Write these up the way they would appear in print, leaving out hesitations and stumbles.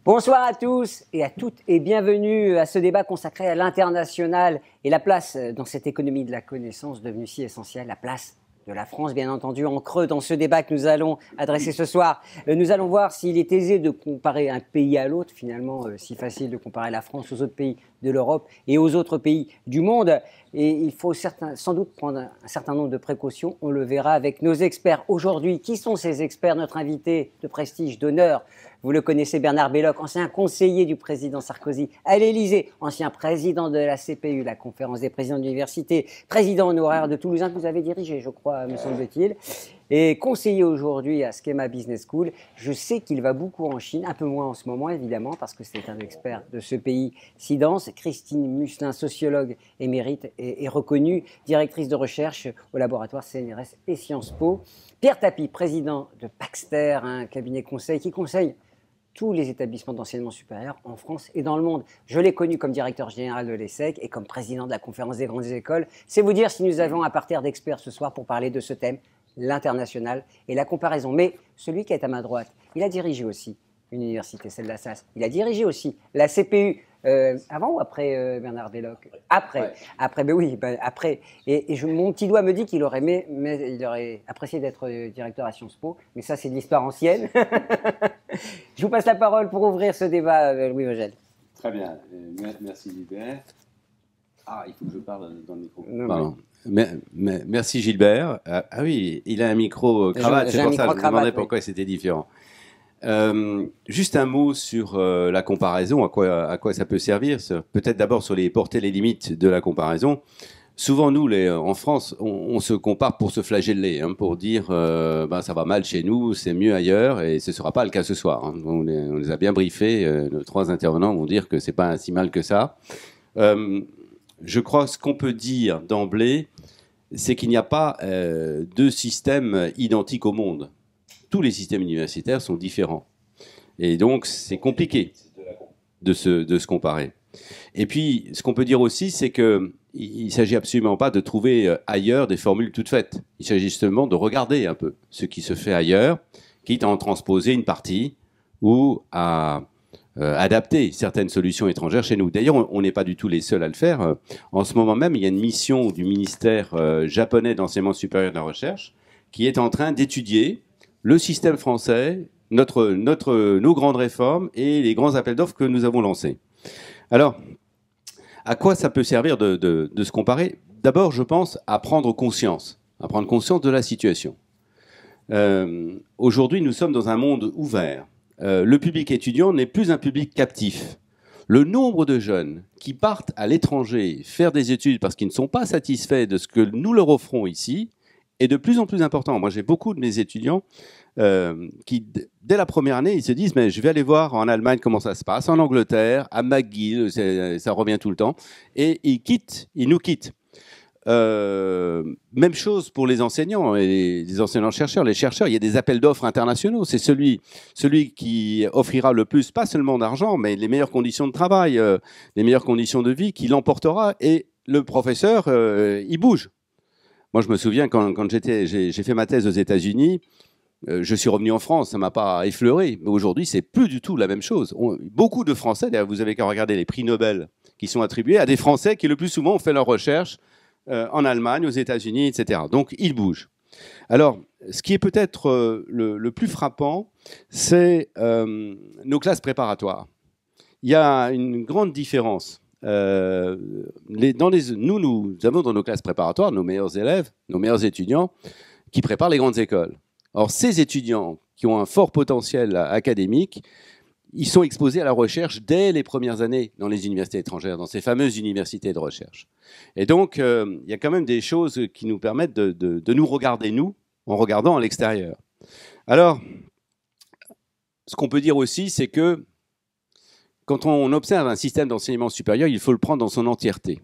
Bonsoir à tous et à toutes et bienvenue à ce débat consacré à l'international et la place dans cette économie de la connaissance devenue si essentielle, la place de la France, bien entendu, en creux dans ce débat que nous allons adresser ce soir. Nous allons voir s'il est aisé de comparer un pays à l'autre, finalement, si facile de comparer la France aux autres pays de l'Europe et aux autres pays du monde. Et il faut sans doute prendre un certain nombre de précautions. On le verra avec nos experts aujourd'hui. Qui sont ces experts? Notre invité de prestige, d'honneur, vous le connaissez, Bernard Belloc, ancien conseiller du président Sarkozy à l'Élysée, ancien président de la CPU, la conférence des présidents d'université, président honoraire de Toulousain que vous avez dirigé, je crois, me semble-t-il, et conseiller aujourd'hui à Schema Business School. Je sais qu'il va beaucoup en Chine, un peu moins en ce moment évidemment, parce que c'est un expert de ce pays si dense. Christine Musselin, sociologue émérite et reconnue, directrice de recherche au laboratoire CNRS et Sciences Po. Pierre Tapie, président de Baxter, un cabinet conseil qui conseille tous les établissements d'enseignement supérieur en France et dans le monde. Je l'ai connu comme directeur général de l'ESSEC et comme président de la conférence des grandes écoles. C'est vous dire si nous avons un parterre d'experts ce soir pour parler de ce thème, l'international et la comparaison. Mais celui qui est à ma droite, il a dirigé aussi une université, celle d'Assas. Il a dirigé aussi la CPU. Avant ou après Bernard Belloc? Après. Ouais. Après, ben oui, ben après. Et mon petit doigt me dit qu'il aurait aimé, mais il aurait apprécié d'être directeur à Sciences Po. Mais ça, c'est de l'histoire ancienne. Je vous passe la parole pour ouvrir ce débat, Louis Vogel. Très bien. Merci, Gilbert. Ah, il faut que je parle dans le micro. Pardon. Merci, Gilbert. Ah oui, il a un micro cravate. C'est pour ça que je me demandais pourquoi c'était différent. Juste un mot sur la comparaison, à quoi ça peut servir. Peut-être d'abord sur les portées, les limites de la comparaison. Souvent, nous, en France, on se compare pour se flageller, pour dire ça va mal chez nous, c'est mieux ailleurs, et ce ne sera pas le cas ce soir. On les a bien briefés. Nos trois intervenants vont dire que c'est pas si mal que ça. Je crois que ce qu'on peut dire d'emblée, c'est qu'il n'y a pas deux systèmes identiques au monde. Tous les systèmes universitaires sont différents. Et donc, c'est compliqué de se comparer. Et puis, ce qu'on peut dire aussi, c'est qu'il ne s'agit absolument pas de trouver ailleurs des formules toutes faites. Il s'agit justement de regarder un peu ce qui se fait ailleurs, quitte à en transposer une partie ou à adapter certaines solutions étrangères chez nous. D'ailleurs, on n'est pas du tout les seuls à le faire. En ce moment même, il y a une mission du ministère japonais d'enseignement supérieur et de la recherche qui est en train d'étudier le système français, nos grandes réformes et les grands appels d'offres que nous avons lancés. Alors, à quoi ça peut servir de se comparer? D'abord, je pense à prendre conscience de la situation. Aujourd'hui, nous sommes dans un monde ouvert. Le public étudiant n'est plus un public captif. Le nombre de jeunes qui partent à l'étranger faire des études parce qu'ils ne sont pas satisfaits de ce que nous leur offrons ici est de plus en plus important. Moi, j'ai beaucoup de mes étudiants qui, dès la première année, ils se disent mais je vais aller voir en Allemagne comment ça se passe, en Angleterre, à McGill, ça revient tout le temps, et ils nous quittent. Même chose pour les enseignants et les enseignants-chercheurs. Les chercheurs, il y a des appels d'offres internationaux. C'est celui qui offrira le plus, pas seulement d'argent, mais les meilleures conditions de travail, les meilleures conditions de vie, qui l'emportera. Et le professeur, il bouge. Moi, je me souviens quand j'ai fait ma thèse aux États-Unis, je suis revenu en France, ça ne m'a pas effleuré. Mais aujourd'hui, c'est plus du tout la même chose. Beaucoup de Français, d'ailleurs, vous avez qu'à regarder les prix Nobel qui sont attribués à des Français qui, le plus souvent, ont fait leurs recherches en Allemagne, aux États-Unis, etc. Donc, ils bougent. Alors, ce qui est peut-être le plus frappant, c'est nos classes préparatoires. Il y a une grande différence. Nous avons dans nos classes préparatoires nos meilleurs élèves, nos meilleurs étudiants qui préparent les grandes écoles. Or, ces étudiants qui ont un fort potentiel académique, ils sont exposés à la recherche dès les premières années dans les universités étrangères, dans ces fameuses universités de recherche. Et donc, il y a quand même des choses qui nous permettent de nous regarder, nous, en regardant à l'extérieur. Alors, ce qu'on peut dire aussi, c'est que quand on observe un système d'enseignement supérieur, il faut le prendre dans son entièreté.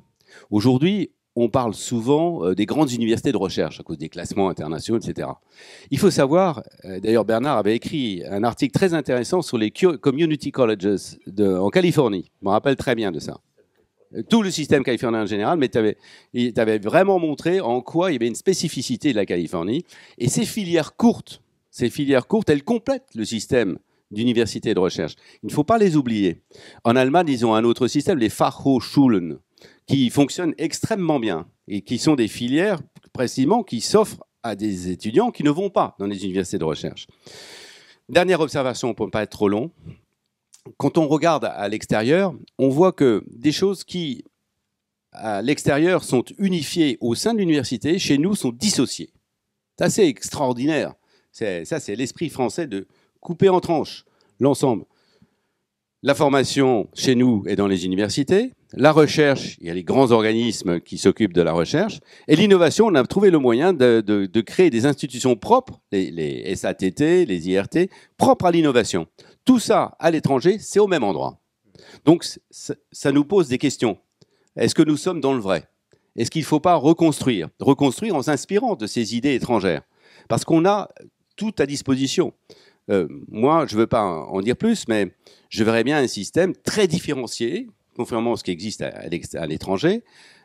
Aujourd'hui, on parle souvent des grandes universités de recherche à cause des classements internationaux, etc. Il faut savoir, d'ailleurs Bernard avait écrit un article très intéressant sur les community colleges en Californie. Je me rappelle très bien de ça. Tout le système californien en général, mais tu avais vraiment montré en quoi il y avait une spécificité de la Californie. Et ces filières courtes, elles complètent le système d'universités et de recherche. Il ne faut pas les oublier. En Allemagne, ils ont un autre système, les Fachhochschulen, qui fonctionnent extrêmement bien et qui sont des filières, précisément, qui s'offrent à des étudiants qui ne vont pas dans les universités de recherche. Dernière observation, pour ne pas être trop long. Quand on regarde à l'extérieur, on voit que des choses qui, à l'extérieur, sont unifiées au sein de l'université, chez nous, sont dissociées. C'est assez extraordinaire. Ça, c'est l'esprit français de couper en tranches l'ensemble. La formation, chez nous, est dans les universités. La recherche, il y a les grands organismes qui s'occupent de la recherche. Et l'innovation, on a trouvé le moyen de créer des institutions propres, les SATT, les IRT, propres à l'innovation. Tout ça, à l'étranger, c'est au même endroit. Donc, ça nous pose des questions. Est-ce que nous sommes dans le vrai? Est-ce qu'il ne faut pas reconstruire en s'inspirant de ces idées étrangères? Parce qu'on a tout à disposition. Moi, je ne veux pas en dire plus, mais je verrais bien un système très différencié, conformément à ce qui existe à l'étranger,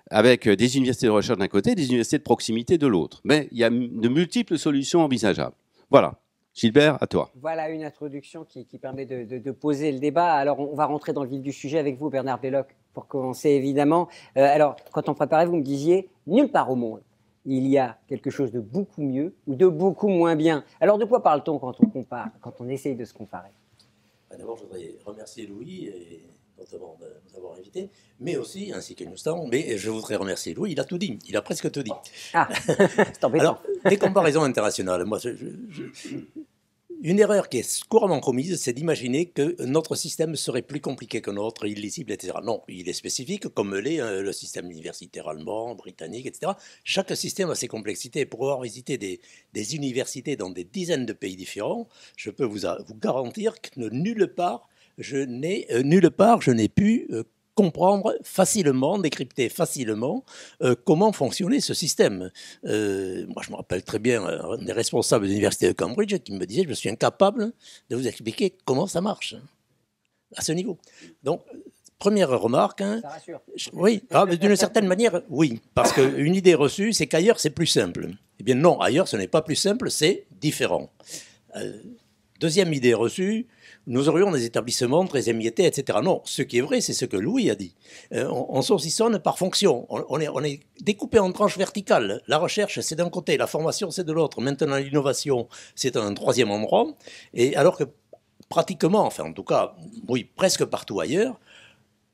avec des universités de recherche d'un côté, des universités de proximité de l'autre. Mais il y a de multiples solutions envisageables. Voilà. Gilbert, à toi. Voilà une introduction qui permet de poser le débat. Alors, on va rentrer dans le vif du sujet avec vous, Bernard Belloc, pour commencer, évidemment. Alors, quand on préparait, vous me disiez, nulle part au monde, il y a quelque chose de beaucoup mieux ou de beaucoup moins bien. Alors, de quoi parle-t-on quand on compare, quand on essaye de se comparer? D'abord, je voudrais remercier Louis, et notamment de nous avoir invités, mais aussi, ainsi que Nustan, mais je voudrais remercier Louis, il a tout dit, il a presque tout dit. Ah, c'est embêtant. Alors, des comparaisons internationales, moi, une erreur qui est couramment commise, c'est d'imaginer que notre système serait plus compliqué que notre, illisible, etc. Non, il est spécifique, comme l'est le système universitaire allemand, britannique, etc. Chaque système a ses complexités. Pour avoir visité des universités dans des dizaines de pays différents, je peux vous garantir que nulle part, je n'ai pu comprendre facilement, décrypter facilement comment fonctionnait ce système. Moi, je me rappelle très bien un des responsables de l'université de Cambridge qui me disait « Je suis incapable de vous expliquer comment ça marche à ce niveau. » Donc, première remarque. Hein, ça rassure. Oui, d'une certaine manière, oui. Parce qu'une idée reçue, c'est qu'ailleurs, c'est plus simple. Eh bien non, ailleurs, ce n'est pas plus simple, c'est différent. Deuxième idée reçue, nous aurions des établissements très émiettés, etc. Non, ce qui est vrai, c'est ce que Louis a dit. On saucissonne par fonction. On est découpé en tranches verticales. La recherche, c'est d'un côté, la formation, c'est de l'autre. Maintenant, l'innovation, c'est un troisième endroit. Et alors que pratiquement, enfin en tout cas, oui, presque partout ailleurs,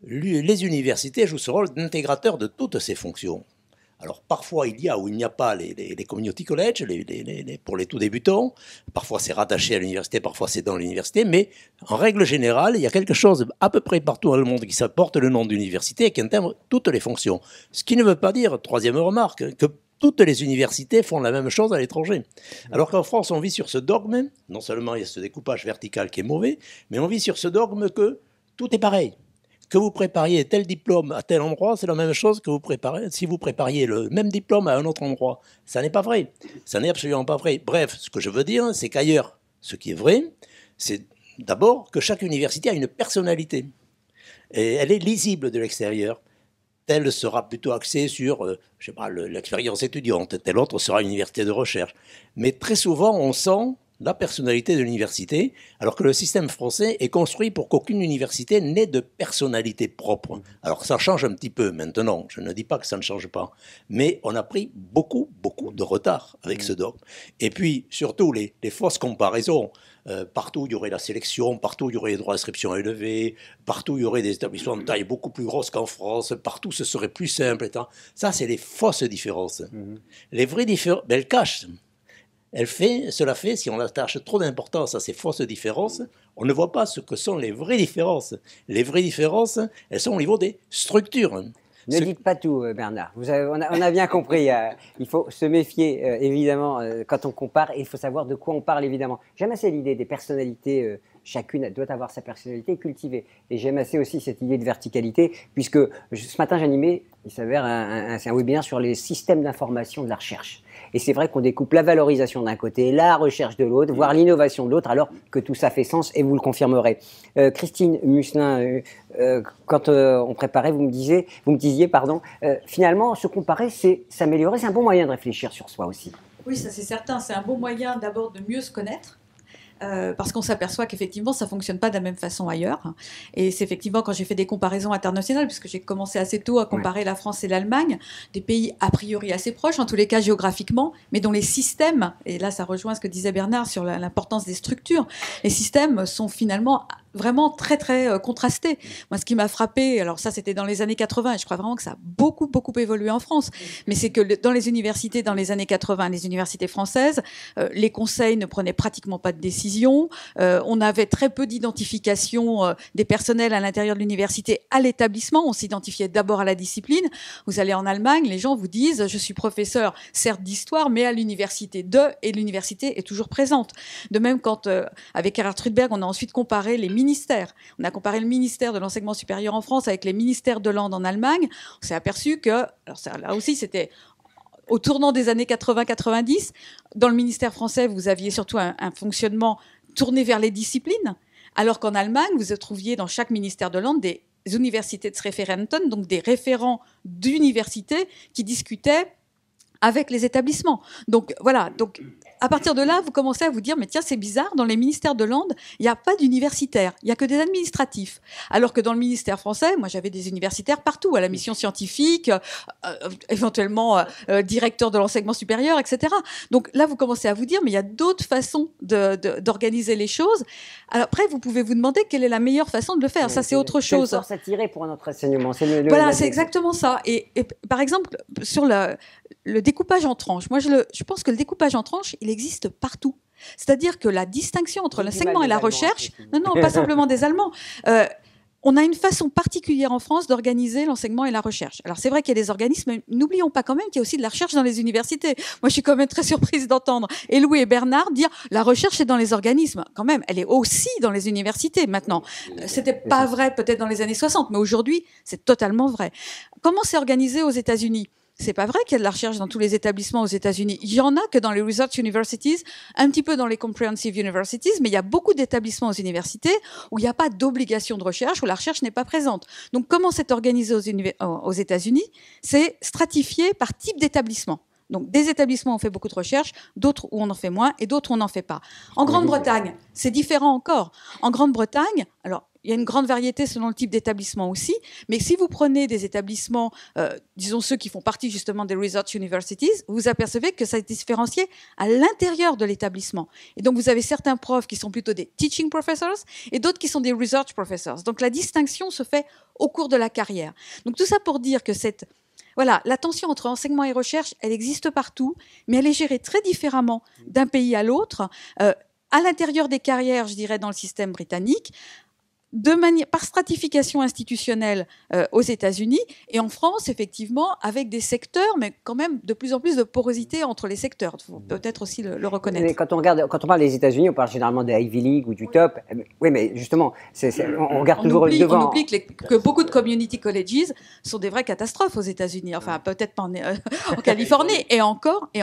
les universités jouent ce rôle d'intégrateur de toutes ces fonctions. Alors parfois il y a ou il n'y a pas les community colleges pour les tout débutants, parfois c'est rattaché à l'université, parfois c'est dans l'université, mais en règle générale il y a quelque chose à peu près partout dans le monde qui porte le nom d'université et qui intègre toutes les fonctions. Ce qui ne veut pas dire, troisième remarque, que toutes les universités font la même chose à l'étranger. Alors qu'en France on vit sur ce dogme, non seulement il y a ce découpage vertical qui est mauvais, mais on vit sur ce dogme que tout est pareil. Que vous prépariez tel diplôme à tel endroit, c'est la même chose que si vous prépariez le même diplôme à un autre endroit. Ça n'est pas vrai. Ça n'est absolument pas vrai. Bref, ce que je veux dire, c'est qu'ailleurs, ce qui est vrai, c'est d'abord que chaque université a une personnalité. Et elle est lisible de l'extérieur. Telle sera plutôt axée sur, je sais pas, l'expérience étudiante. Telle autre sera une université de recherche. Mais très souvent, on sent la personnalité de l'université, alors que le système français est construit pour qu'aucune université n'ait de personnalité propre. Alors ça change un petit peu maintenant, je ne dis pas que ça ne change pas, mais on a pris beaucoup de retard avec ce dogme. Et puis surtout les fausses comparaisons, partout il y aurait la sélection, partout il y aurait les droits d'inscription élevés, partout il y aurait des établissements de taille beaucoup plus grosse qu'en France, partout ce serait plus simple, etc. Ça c'est les fausses différences. Les vraies différences, elles cachent. Cela fait, si on attache trop d'importance à ces fausses différences, on ne voit pas ce que sont les vraies différences. Les vraies différences, elles sont au niveau des structures. Ne dites pas tout, Bernard. On a bien compris. Il faut se méfier, évidemment, quand on compare. Et il faut savoir de quoi on parle, évidemment. J'aime assez l'idée des personnalités. Chacune doit avoir sa personnalité cultivée. Et j'aime assez aussi cette idée de verticalité, puisque ce matin, j'animais, il s'avère, un webinaire sur les systèmes d'information de la recherche. Et c'est vrai qu'on découpe la valorisation d'un côté, la recherche de l'autre, voire l'innovation de l'autre, alors que tout ça fait sens, et vous le confirmerez. Christine Musselin, quand on préparait, vous me disiez, finalement, se comparer, c'est s'améliorer, c'est un bon moyen de réfléchir sur soi aussi. Oui, ça c'est certain, c'est un bon moyen d'abord de mieux se connaître. parce qu'on s'aperçoit qu'effectivement, ça ne fonctionne pas de la même façon ailleurs. Et c'est effectivement quand j'ai fait des comparaisons internationales, puisque j'ai commencé assez tôt à comparer la France et l'Allemagne, des pays a priori assez proches, en tous les cas géographiquement, mais dont les systèmes, et là ça rejoint ce que disait Bernard sur l'importance des structures, les systèmes sont finalement vraiment très très contrastés. Moi, ce qui m'a frappé, alors ça c'était dans les années 80, et je crois vraiment que ça a beaucoup beaucoup évolué en France, mais c'est que dans les universités dans les années 80, les universités françaises, les conseils ne prenaient pratiquement pas de décision, on avait très peu d'identification des personnels à l'intérieur de l'université à l'établissement, on s'identifiait d'abord à la discipline. Vous allez en Allemagne, les gens vous disent je suis professeur certes d'histoire, mais à l'université et l'université est toujours présente. De même quand avec Gerhard Rudberg, on a ensuite comparé les ministères. On a comparé le ministère de l'enseignement supérieur en France avec les ministères de Land en Allemagne. On s'est aperçu que, alors ça, là aussi c'était au tournant des années 80-90, dans le ministère français, vous aviez surtout un fonctionnement tourné vers les disciplines, alors qu'en Allemagne, vous trouviez dans chaque ministère de Land des Universitätsreferenten, donc des référents d'université qui discutaient avec les établissements. Donc voilà, donc à partir de là, vous commencez à vous dire, mais tiens, c'est bizarre, dans les ministères de Land, il n'y a pas d'universitaires, il n'y a que des administratifs. Alors que dans le ministère français, moi j'avais des universitaires partout, à la mission scientifique, éventuellement directeur de l'enseignement supérieur, etc. Donc là, vous commencez à vous dire, mais il y a d'autres façons d'organiser les choses. Alors après, vous pouvez vous demander quelle est la meilleure façon de le faire. Ça, c'est autre chose. Quelle force à tirer pour notre enseignement. Voilà, c'est exactement ça. Et par exemple, sur le découpage en tranches, moi je pense que le découpage en tranches, il existe partout. C'est-à-dire que la distinction entre l'enseignement et la recherche, non, pas simplement des Allemands, on a une façon particulière en France d'organiser l'enseignement et la recherche. Alors c'est vrai qu'il y a des organismes, mais n'oublions pas quand même qu'il y a aussi de la recherche dans les universités. Moi je suis quand même très surprise d'entendre Louis et Bernard dire la recherche est dans les organismes. Quand même, elle est aussi dans les universités maintenant. C'était pas vrai peut-être dans les années 60, mais aujourd'hui c'est totalement vrai. Comment c'est organisé aux États-Unis ? C'est pas vrai qu'il y a de la recherche dans tous les établissements aux États-Unis. Il y en a que dans les research universities, un petit peu dans les comprehensive universities, mais il y a beaucoup d'établissements aux universités où il n'y a pas d'obligation de recherche, où la recherche n'est pas présente. Donc, comment c'est organisé aux États-Unis ? C'est stratifié par type d'établissement. Donc, des établissements où on fait beaucoup de recherche, d'autres où on en fait moins, et d'autres où on n'en fait pas. En Grande-Bretagne, c'est différent encore. En Grande-Bretagne, alors, il y a une grande variété selon le type d'établissement aussi, mais si vous prenez des établissements, disons ceux qui font partie justement des research universities, vous apercevez que ça est différencié à l'intérieur de l'établissement. Et donc vous avez certains profs qui sont plutôt des teaching professors et d'autres qui sont des research professors. Donc la distinction se fait au cours de la carrière. Donc tout ça pour dire que voilà, la tension entre enseignement et recherche, elle existe partout, mais elle est gérée très différemment d'un pays à l'autre, à l'intérieur des carrières, je dirais, dans le système britannique, par stratification institutionnelle aux États-Unis, et en France, effectivement, avec des secteurs, mais quand même de plus en plus de porosité entre les secteurs. Il faut peut-être aussi le reconnaître. Mais quand on parle des États-Unis, on parle généralement des Ivy League ou du top. Oui, mais justement, on regarde toujours le devant. On oublie que beaucoup de community colleges sont des vraies catastrophes aux États-Unis. Enfin, peut-être pas en Californie. Et encore, il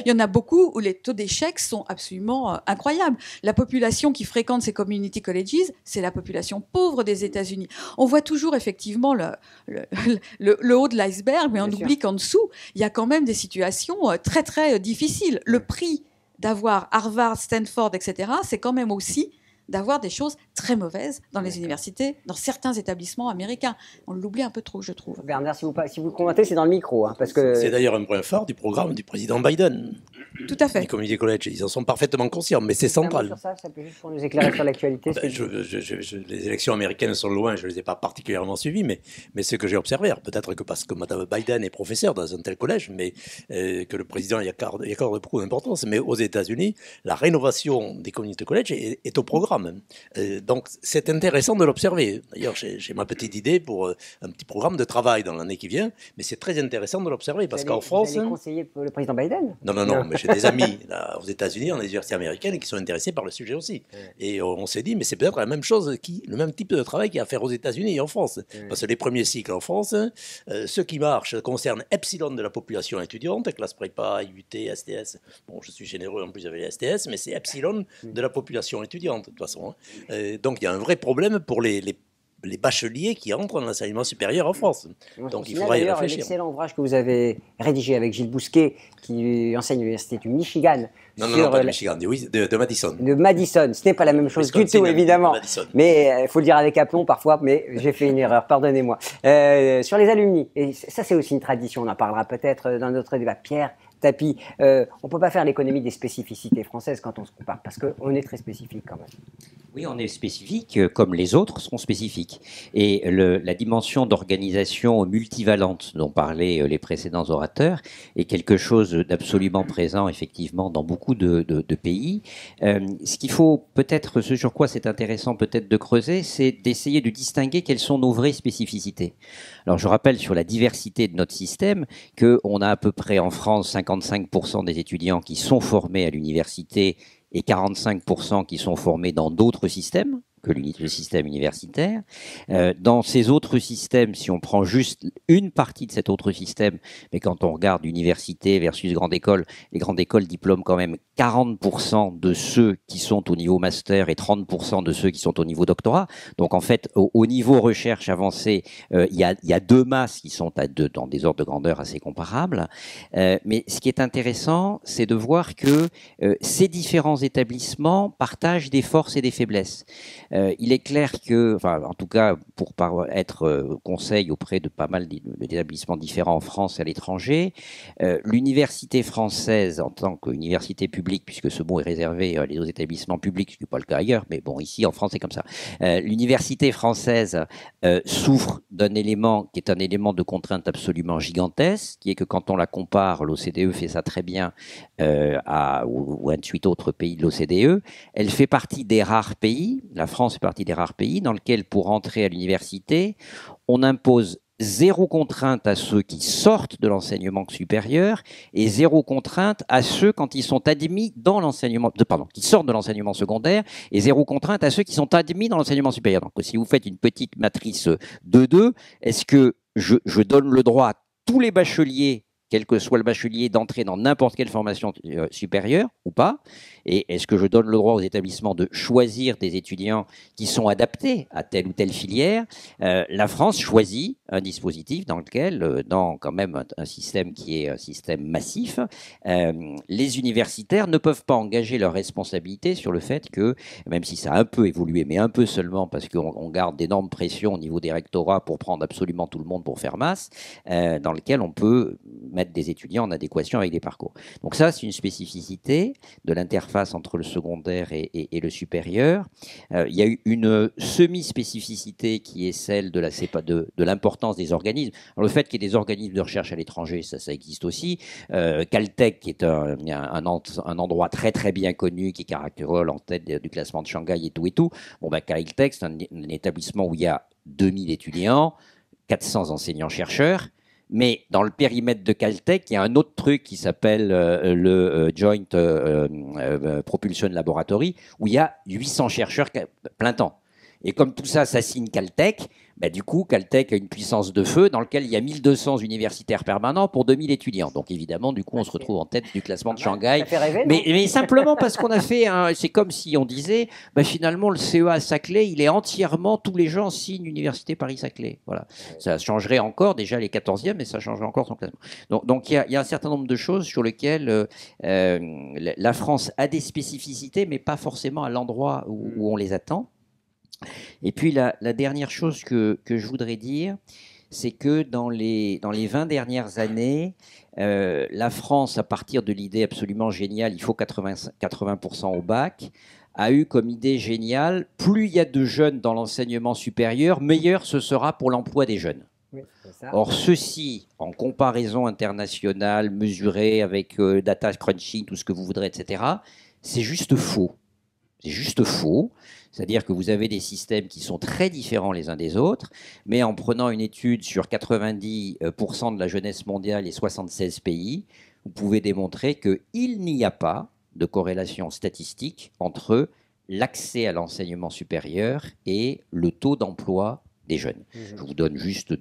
y en a beaucoup où les taux d'échec sont absolument incroyables. La population qui fréquente ces community colleges, c'est la population pauvre des États-Unis. On voit toujours effectivement le haut de l'iceberg, mais on oublie qu'en dessous, il y a quand même des situations très très difficiles. Le prix d'avoir Harvard, Stanford, etc., c'est quand même aussi d'avoir des choses très mauvaises dans les universités, dans certains établissements américains. On l'oublie un peu trop, je trouve. Bernard, si vous commentez, c'est dans le micro. Parce que... C'est d'ailleurs un point fort du programme du président Biden. Tout à fait. Les community colleges, ils en sont parfaitement conscients, mais c'est central. Sur ça peut juste pour nous éclairer sur l'actualité. Les élections américaines sont loin, je ne les ai pas particulièrement suivies, mais ce que j'ai observé, peut-être que parce que Mme Biden est professeure dans un tel collège, mais que le président y accorde beaucoup d'importance, mais aux États-Unis, la rénovation des community colleges est au programme. Donc c'est intéressant de l'observer. D'ailleurs, j'ai ma petite idée pour un petit programme de travail dans l'année qui vient, mais c'est très intéressant de l'observer parce qu'en France... Vous allez conseiller le président Biden ? Non, mais j'ai des amis là, aux États-Unis, dans les universités américaines, qui sont intéressés par le sujet aussi. Et on s'est dit, mais c'est peut-être la même chose, le même type de travail qu'il y a à faire aux États-Unis et en France. Parce que les premiers cycles en France, ceux qui marchent concernent epsilon de la population étudiante, classe prépa, IUT, STS. Bon, je suis généreux en plus avec les STS, mais c'est epsilon de la population étudiante, de toute façon. Donc il y a un vrai problème pour les les bacheliers qui entrent dans l'enseignement supérieur en France. Donc il faudra y réfléchir. L'excellent ouvrage que vous avez rédigé avec Gilles Bousquet, qui enseigne à l'université du Michigan. Non, pas de Michigan, oui, de Madison. De Madison. Ce n'est pas la même chose du tout, évidemment. Mais il faut le dire avec aplomb parfois, mais j'ai fait une erreur, pardonnez-moi. Sur les alumni, et ça c'est aussi une tradition, on en parlera peut-être dans notre débat. Pierre Tapie, on ne peut pas faire l'économie des spécificités françaises quand on se compare, parce qu'on est très spécifique quand même. Oui, on est spécifique, comme les autres sont spécifiques. Et la dimension d'organisation multivalente dont parlaient les précédents orateurs est quelque chose d'absolument présent, effectivement, dans beaucoup de pays. Ce qu'il faut peut-être, ce sur quoi c'est intéressant peut-être de creuser, c'est d'essayer de distinguer quelles sont nos vraies spécificités. Alors, je rappelle sur la diversité de notre système qu'on a à peu près en France 55% des étudiants qui sont formés à l'université et 45% qui sont formés dans d'autres systèmes que le système universitaire. Dans ces autres systèmes, si on prend juste une partie de cet autre système, mais quand on regarde université versus grande école, les grandes écoles diplôment quand même 40% de ceux qui sont au niveau master et 30% de ceux qui sont au niveau doctorat. Donc en fait, au niveau recherche avancée, il y a deux masses qui sont dans des ordres de grandeur assez comparables. Mais ce qui est intéressant, c'est de voir que ces différents établissements partagent des forces et des faiblesses. Il est clair que, enfin, en tout cas, pour être conseil auprès de pas mal d'établissements différents en France et à l'étranger, l'université française, en tant qu'université publique, puisque ce mot est réservé aux établissements publics, ce qui n'est pas le cas ailleurs, mais bon, ici, en France, c'est comme ça. L'université française souffre d'un élément qui est un élément de contrainte absolument gigantesque, qui est que quand on la compare, l'OCDE fait ça très bien, ou un de suite autres pays de l'OCDE, elle fait partie des rares pays, la France fait partie des rares pays dans lesquels, pour entrer à l'université, on impose zéro contrainte à ceux qui sortent de l'enseignement supérieur et zéro contrainte à ceux quand ils sont admis dans l'enseignement, qui sortent de l'enseignement secondaire et zéro contrainte à ceux qui sont admis dans l'enseignement supérieur. Donc, si vous faites une petite matrice 2-2, est-ce que je donne le droit à tous les bacheliers, quel que soit le bachelier, d'entrer dans n'importe quelle formation supérieure ou pas? Et est-ce que je donne le droit aux établissements de choisir des étudiants qui sont adaptés à telle ou telle filière? La France choisit un dispositif dans lequel, dans quand même un système qui est un système massif, les universitaires ne peuvent pas engager leur responsabilité sur le fait que, même si ça a un peu évolué, mais un peu seulement parce qu'on garde d'énormes pressions au niveau des rectorats pour prendre absolument tout le monde pour faire masse, dans lequel on peut mettre des étudiants en adéquation avec des parcours. Donc ça, c'est une spécificité de l'interface entre le secondaire et le supérieur. Il y a eu une semi-spécificité qui est celle de l'importance des organismes. Alors, le fait qu'il y ait des organismes de recherche à l'étranger, ça existe aussi. Caltech, qui est un endroit très très bien connu, qui caractérise en tête du classement de Shanghai et tout. Bon, Caltech, c'est un établissement où il y a 2000 étudiants, 400 enseignants-chercheurs. Mais dans le périmètre de Caltech, il y a un autre truc qui s'appelle le Joint Propulsion Laboratory, où il y a 800 chercheurs plein temps. Et comme tout ça signe Caltech, du coup, Caltech a une puissance de feu dans laquelle il y a 1200 universitaires permanents pour 2000 étudiants. Donc évidemment, du coup, on se retrouve en tête du classement de Shanghai. Ça fait rêver, mais simplement parce qu'on a fait c'est comme si on disait, finalement, le CEA à Saclay, il est entièrement, tous les gens signent Université Paris-Saclay. Voilà. Ça changerait encore, déjà les 14e, mais ça changerait encore son classement. Donc il y a un certain nombre de choses sur lesquelles la France a des spécificités, mais pas forcément à l'endroit où on les attend. Et puis la dernière chose que je voudrais dire, c'est que dans les 20 dernières années, la France, à partir de l'idée absolument géniale, il faut 80% au bac, a eu comme idée géniale, plus il y a de jeunes dans l'enseignement supérieur, meilleur ce sera pour l'emploi des jeunes. Oui, c'est ça. Or, ceci, en comparaison internationale, mesurée avec data crunching, tout ce que vous voudrez, etc., c'est juste faux. C'est juste faux. C'est-à-dire que vous avez des systèmes qui sont très différents les uns des autres, mais en prenant une étude sur 90% de la jeunesse mondiale et 76 pays, vous pouvez démontrer qu'il n'y a pas de corrélation statistique entre l'accès à l'enseignement supérieur et le taux d'emploi des jeunes. Je vous donne juste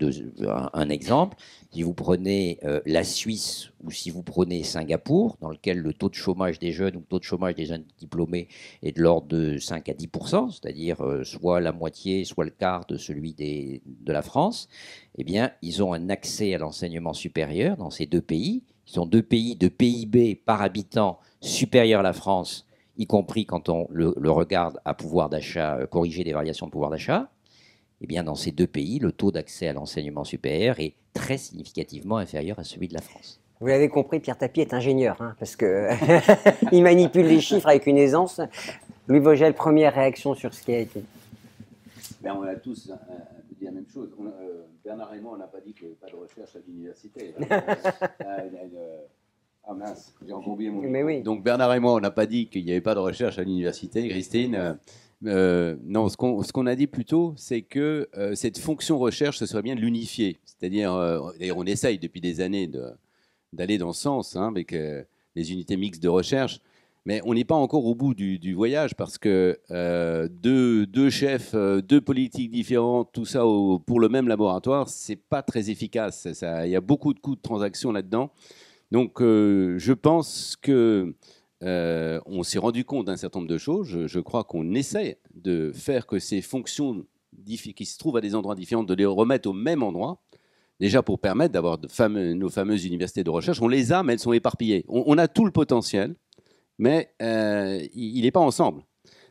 un exemple. Si vous prenez la Suisse ou si vous prenez Singapour, dans lequel le taux de chômage des jeunes ou le taux de chômage des jeunes diplômés est de l'ordre de 5 à 10%, c'est-à-dire soit la moitié, soit le quart de celui de la France, eh bien, ils ont un accès à l'enseignement supérieur dans ces deux pays. Ils sont deux pays de PIB par habitant supérieur à la France, y compris quand on le regarde à pouvoir d'achat, corrigé des variations de pouvoir d'achat. Eh bien, dans ces deux pays, le taux d'accès à l'enseignement supérieur est très significativement inférieur à celui de la France. Vous l'avez compris, Pierre Tapie est ingénieur, hein, parce qu'il manipule les chiffres avec une aisance. Louis Vogel, première réaction sur ce qui a été. Ben, on a tous dit la même chose. Bernard Raymond, on n'a pas dit qu'il n'y avait pas de recherche à l'université. Ah mince, j'ai encore oublié mon Mais oui. Donc Bernard et moi, on n'a pas dit qu'il n'y avait pas de recherche à l'université. Christine, non, ce qu'on a dit plutôt, c'est que cette fonction recherche, ce serait bien de l'unifier. C'est-à-dire, d'ailleurs, on essaye depuis des années d'aller dans ce sens, hein, avec les unités mixtes de recherche, mais on n'est pas encore au bout du voyage parce que deux chefs, deux politiques différentes, tout ça pour le même laboratoire, c'est pas très efficace. Il y a beaucoup de coûts de transaction là-dedans. Donc, je pense que on s'est rendu compte d'un certain nombre de choses. Je crois qu'on essaie de faire que ces fonctions qui se trouvent à des endroits différents, de les remettre au même endroit, déjà pour permettre d'avoir nos fameuses universités de recherche. On les a, mais elles sont éparpillées. On a tout le potentiel, mais il n'est pas ensemble.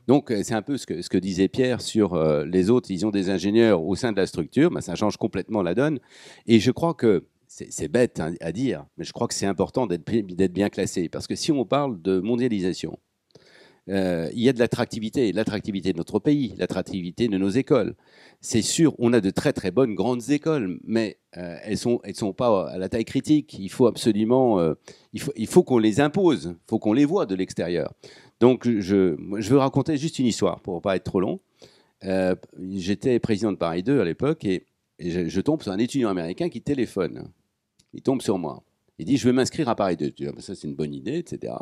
Donc, c'est un peu ce que disait Pierre sur les autres. Ils ont des ingénieurs au sein de la structure, mais ça change complètement la donne. Et je crois que c'est bête à dire, mais je crois que c'est important d'être bien classé. Parce que si on parle de mondialisation, il y a de l'attractivité de notre pays, l'attractivité de nos écoles. C'est sûr, on a de très très bonnes grandes écoles, mais elles sont pas à la taille critique. Il faut absolument, il faut qu'on les impose, il faut qu'on les voit de l'extérieur. Donc je veux raconter juste une histoire pour pas être trop long. J'étais président de Paris 2 à l'époque et je tombe sur un étudiant américain qui téléphone. Il tombe sur moi. Il dit, je veux m'inscrire à Paris 2. Tu dis, ça, c'est une bonne idée, etc.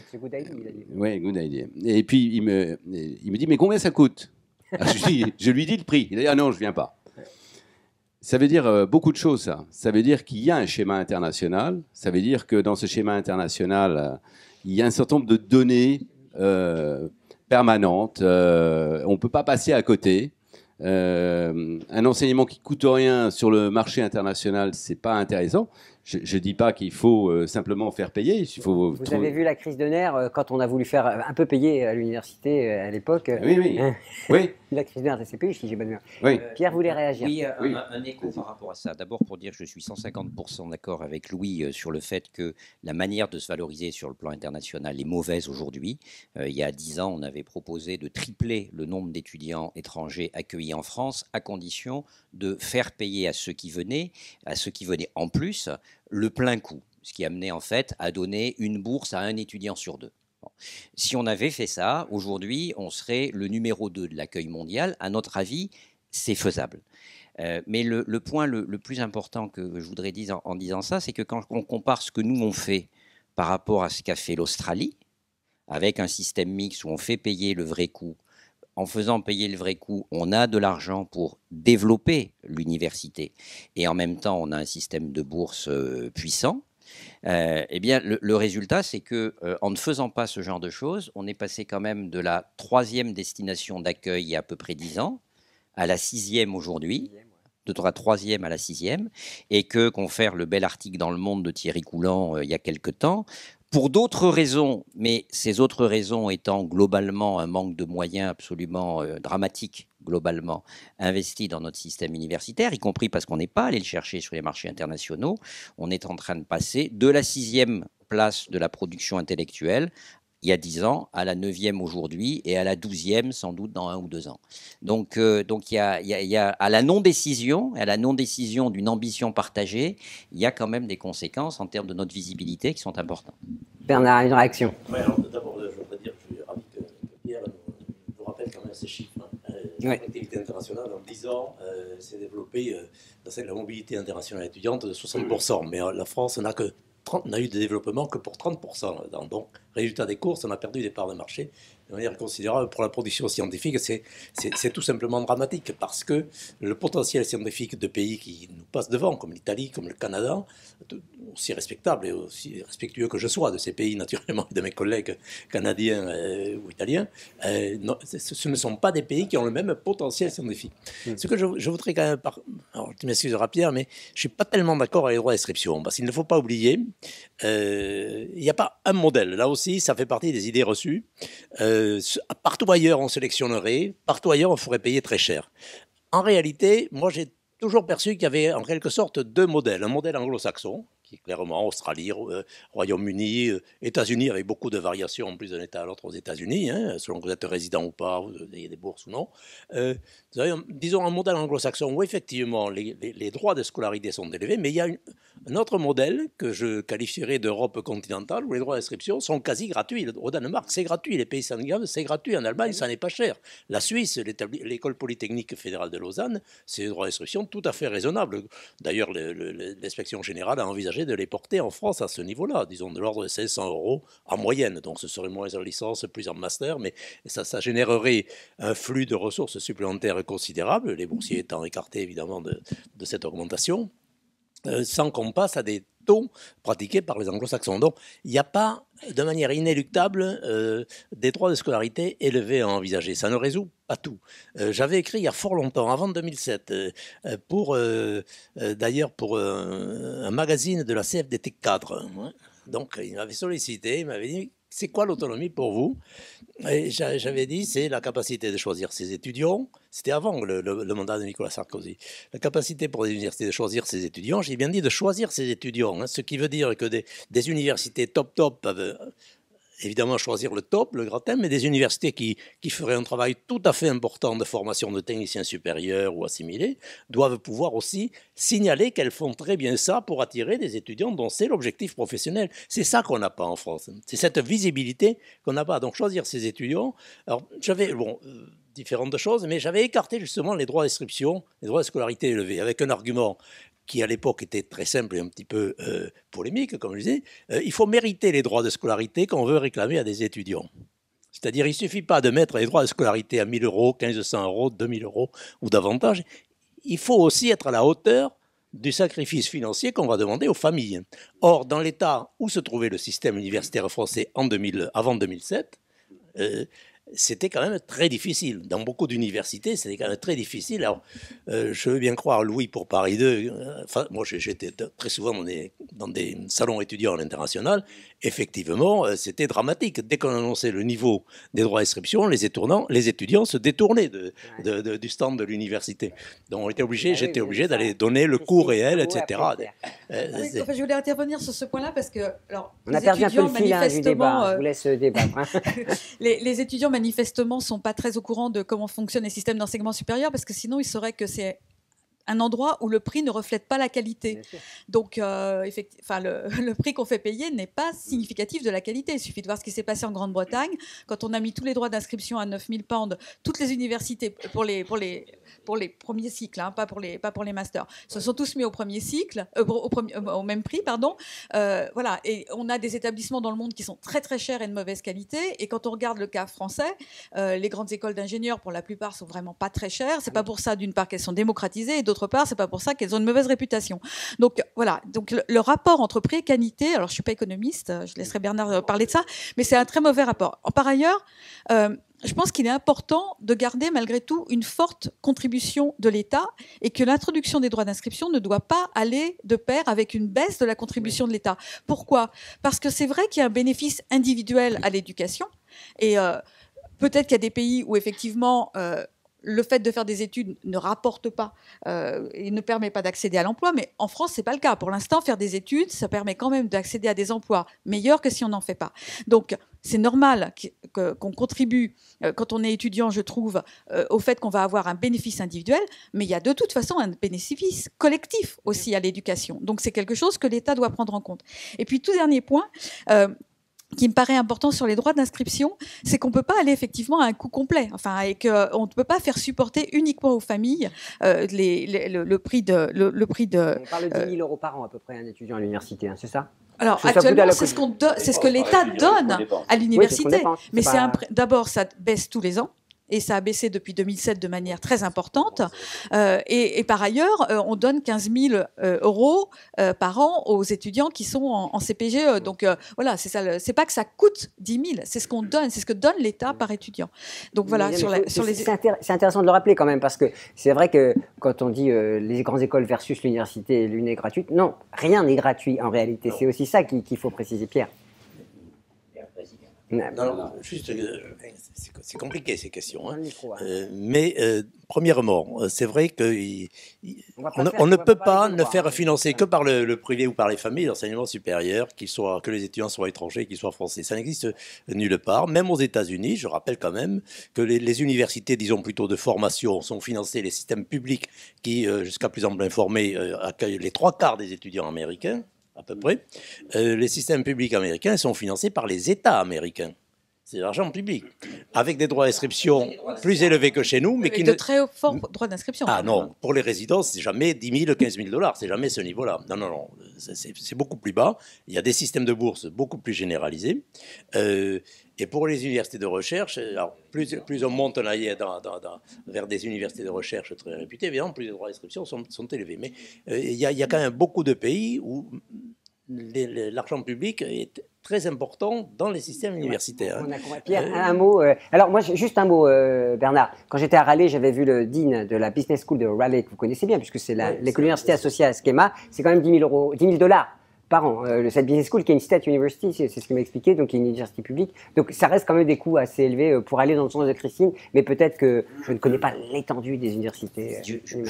C'est good idea, il a dit. Oui, good idea. Et puis, il me dit, mais combien ça coûte? Je lui dis le prix. Il a dit, ah non, je ne viens pas. Ça veut dire beaucoup de choses, ça. Ça veut dire qu'il y a un schéma international. Ça veut dire que dans ce schéma international, il y a un certain nombre de données permanentes. On ne peut pas passer à côté. Un enseignement qui coûte rien sur le marché international, c'est pas intéressant. Je dis pas qu'il faut simplement faire payer. Vous avez vu la crise de nerfs quand on a voulu faire un peu payer à l'université à l'époque. Oui. Oui. La crise de nerfs de CPI, si j'ai bonne mémoire. Oui. Pierre voulait réagir. Oui, un écho par rapport à ça. D'abord pour dire que je suis 150% d'accord avec Louis sur le fait que la manière de se valoriser sur le plan international est mauvaise aujourd'hui. Il y a 10 ans, on avait proposé de tripler le nombre d'étudiants étrangers accueillis en France à condition de faire payer à ceux qui venaient en plus le plein coût, ce qui amenait en fait à donner une bourse à un étudiant sur deux. Bon. Si on avait fait ça, aujourd'hui, on serait le numéro 2 de l'accueil mondial. À notre avis, c'est faisable. Mais le point le plus important que je voudrais dire en disant ça, c'est que quand on compare ce que nous on fait par rapport à ce qu'a fait l'Australie, avec un système mixte où on fait payer le vrai coût, en faisant payer le vrai coût, on a de l'argent pour développer l'université et en même temps, on a un système de bourse puissant. Eh bien, le résultat, c'est que en ne faisant pas ce genre de choses, on est passé quand même de la 3e destination d'accueil il y a à peu près 10 ans à la 6e aujourd'hui, de la 3e à la 6e, et que confère le bel article dans Le Monde de Thierry Coulant il y a quelque temps. Pour d'autres raisons, mais ces autres raisons étant globalement un manque de moyens absolument dramatique, globalement, investis dans notre système universitaire, y compris parce qu'on n'est pas allé le chercher sur les marchés internationaux, on est en train de passer de la 6e place de la production intellectuelle il y a 10 ans, à la 9e aujourd'hui et à la 12e sans doute dans 1 ou 2 ans. Donc il y a à la non-décision, à la non-décision d'une ambition partagée, il y a quand même des conséquences en termes de notre visibilité qui sont importantes. Bernard, une réaction. Oui, alors d'abord, je voudrais dire que je suis ravi que Pierre nous rappelle quand même ces chiffres. La connectivité internationale, en 10 ans, s'est développée dans la mobilité internationale étudiante de 60%. Mais la France n'a eu de développement que pour 30%. Donc, résultat des courses, on a perdu des parts de marché de manière considérable pour la production scientifique. C'est tout simplement dramatique parce que le potentiel scientifique de pays qui nous passent devant, comme l'Italie, comme le Canada, aussi respectable et aussi respectueux que je sois de ces pays, naturellement, et de mes collègues canadiens ou italiens, ce ne sont pas des pays qui ont le même potentiel scientifique. Ce que je voudrais quand même... Alors, tu m'excuseras, Pierre, mais je ne suis pas tellement d'accord avec les droits d'inscription, parce qu'il ne faut pas oublier, il n'y a pas un modèle. Là aussi, ça fait partie des idées reçues. Partout ailleurs, on sélectionnerait, partout ailleurs, on ferait payer très cher. En réalité, moi, j'ai toujours perçu qu'il y avait en quelque sorte deux modèles. Un modèle anglo-saxon, qui est clairement Australie, Royaume-Uni, États-Unis, avec beaucoup de variations en plus d'un État à l'autre aux États-Unis, hein, selon que vous êtes résident ou pas, vous avez des bourses ou non. Vous avez, disons, un modèle anglo-saxon où effectivement les droits de scolarité sont élevés, mais il y a un autre modèle que je qualifierais d'Europe continentale où les droits d'inscription sont quasi gratuits. Au Danemark, c'est gratuit. Les pays scandinaves, c'est gratuit. En Allemagne, ça n'est pas cher. La Suisse, l'école polytechnique fédérale de Lausanne, c'est des droits d'inscription tout à fait raisonnables. D'ailleurs, l'inspection générale a envisagé de les porter en France à ce niveau-là, disons de l'ordre de 500 € en moyenne. Donc ce serait moins en licence, plus en master, mais ça générerait un flux de ressources supplémentaires considérable, les boursiers étant écartés évidemment de cette augmentation, sans qu'on passe à des taux pratiqués par les anglo-saxons. Donc il n'y a pas de manière inéluctable des droits de scolarité élevés à envisager. Ça ne résout pas tout. J'avais écrit il y a fort longtemps, avant 2007, d'ailleurs pour un magazine de la CFDT cadre. Donc il m'avait sollicité, il m'avait dit: c'est quoi l'autonomie pour vous? Et j'avais dit, c'est la capacité de choisir ses étudiants. C'était avant le mandat de Nicolas Sarkozy. La capacité pour les universités de choisir ses étudiants. J'ai bien dit de choisir ses étudiants, hein, ce qui veut dire que des universités top peuvent évidemment choisir le top, le gratin, mais des universités qui feraient un travail tout à fait important de formation de techniciens supérieurs ou assimilés doivent pouvoir aussi signaler qu'elles font très bien ça pour attirer des étudiants dont c'est l'objectif professionnel. C'est ça qu'on n'a pas en France. C'est cette visibilité qu'on n'a pas. Donc choisir ces étudiants. Alors j'avais différentes choses, mais j'avais écarté justement les droits d'inscription, les droits de scolarité élevés, avec un argument qui à l'époque était très simple et un petit peu polémique, comme je disais, il faut mériter les droits de scolarité qu'on veut réclamer à des étudiants. C'est-à-dire, il ne suffit pas de mettre les droits de scolarité à 1 000 €, 1 500 €, 2 000 € ou davantage. Il faut aussi être à la hauteur du sacrifice financier qu'on va demander aux familles. Or, dans l'état où se trouvait le système universitaire français avant 2007, c'était quand même très difficile. Dans beaucoup d'universités, c'était quand même très difficile. Alors, je veux bien croire Louis pour Paris 2. Enfin, moi, j'étais très souvent dans des salons étudiants à l'international. Effectivement, c'était dramatique. Dès qu'on annonçait le niveau des droits d'inscription, les étudiants se détournaient du stand de l'université. Donc, j'étais obligé d'aller donner le cours réel, etc. Je voulais intervenir sur ce point-là parce que on a perdu un peu le fil du débat. Je vous laisse débattre. Les étudiants manifestement ne sont pas très au courant de comment fonctionnent les systèmes d'enseignement supérieur parce que sinon ils sauraient que c'est un endroit où le prix ne reflète pas la qualité. Donc, le prix qu'on fait payer n'est pas significatif de la qualité. Il suffit de voir ce qui s'est passé en Grande-Bretagne. Quand on a mis tous les droits d'inscription à 9 000 pounds, toutes les universités, pour les premiers cycles, hein, pas pour les masters, se sont tous mis au premier cycle, au même prix, pardon. Voilà. Et on a des établissements dans le monde qui sont très très chers et de mauvaise qualité. Et quand on regarde le cas français, les grandes écoles d'ingénieurs, pour la plupart, sont vraiment pas très chères. C'est pas pour ça, d'une part, qu'elles sont démocratisées, et d'autre part, c'est pas pour ça qu'elles ont une mauvaise réputation. Donc voilà. Donc le rapport entre prix et qualité. Alors je suis pas économiste, je laisserai Bernard parler de ça, mais c'est un très mauvais rapport. Par ailleurs, je pense qu'il est important de garder malgré tout une forte contribution de l'État et que l'introduction des droits d'inscription ne doit pas aller de pair avec une baisse de la contribution de l'État. Pourquoi ? Parce que c'est vrai qu'il y a un bénéfice individuel à l'éducation et peut-être qu'il y a des pays où effectivement le fait de faire des études ne rapporte pas et ne permet pas d'accéder à l'emploi, mais en France, ce n'est pas le cas. Pour l'instant, faire des études, ça permet quand même d'accéder à des emplois meilleurs que si on n'en fait pas. Donc, c'est normal qu'on contribue, quand on est étudiant, je trouve, au fait qu'on va avoir un bénéfice individuel, mais il y a de toute façon un bénéfice collectif aussi à l'éducation. Donc, c'est quelque chose que l'État doit prendre en compte. Et puis, tout dernier point, qui me paraît important sur les droits d'inscription, c'est qu'on ne peut pas aller effectivement à un coût complet, et qu'on ne peut pas faire supporter uniquement aux familles le prix de... On parle de 10 000 € par an à peu près, un étudiant à l'université, hein, c'est ça ? Alors actuellement, c'est ce que l'État donne à l'université. Mais d'abord, ça baisse tous les ans. Et ça a baissé depuis 2007 de manière très importante. Et par ailleurs, on donne 15 000 euros par an aux étudiants qui sont en CPGE. Donc voilà, c'est ça. C'est pas que ça coûte 10 000, c'est ce qu'on donne, c'est ce que donne l'État par étudiant. Donc voilà, c'est intéressant de le rappeler quand même, parce que c'est vrai que quand on dit les grandes écoles versus l'université, l'une est gratuite, non, rien n'est gratuit en réalité. C'est aussi ça qu'il faut préciser, Pierre. Non, juste, c'est compliqué ces questions. Hein. Mais premièrement, c'est vrai qu'on ne peut pas ne faire financer que par le privé ou par les familles l'enseignement supérieur, que les étudiants soient étrangers, qu'ils soient français. Ça n'existe nulle part. Même aux États-Unis, je rappelle quand même que les universités, disons plutôt de formation, sont financées, les systèmes publics qui, jusqu'à plus ample informé, accueillent les 3/4 des étudiants américains. À peu près, les systèmes publics américains sont financés par les États américains. C'est de l'argent public, avec des droits d'inscription plus élevés que chez nous. Mais de très forts droits d'inscription. Ah non, pour les résidents, c'est jamais 10 000, 15 000 $, c'est jamais ce niveau-là. Non, c'est beaucoup plus bas. Il y a des systèmes de bourse beaucoup plus généralisés. Et pour les universités de recherche, alors plus on monte vers des universités de recherche très réputées, évidemment, plus les droits d'inscription sont élevés. Mais il y a quand même beaucoup de pays où l'argent public est très important dans les systèmes universitaires. Pierre, un mot. Alors moi, juste un mot, Bernard. Quand j'étais à Raleigh, j'avais vu le dean de la Business School de Raleigh, que vous connaissez bien, puisque c'est l'université associée à Schema. C'est quand même 10 000 $ par an. Cette business school qui est une state university, c'est ce qu'il m'a expliqué, donc qui est une université publique. Donc ça reste quand même des coûts assez élevés pour aller dans le sens de Christine, mais peut-être que je ne connais pas l'étendue des universités.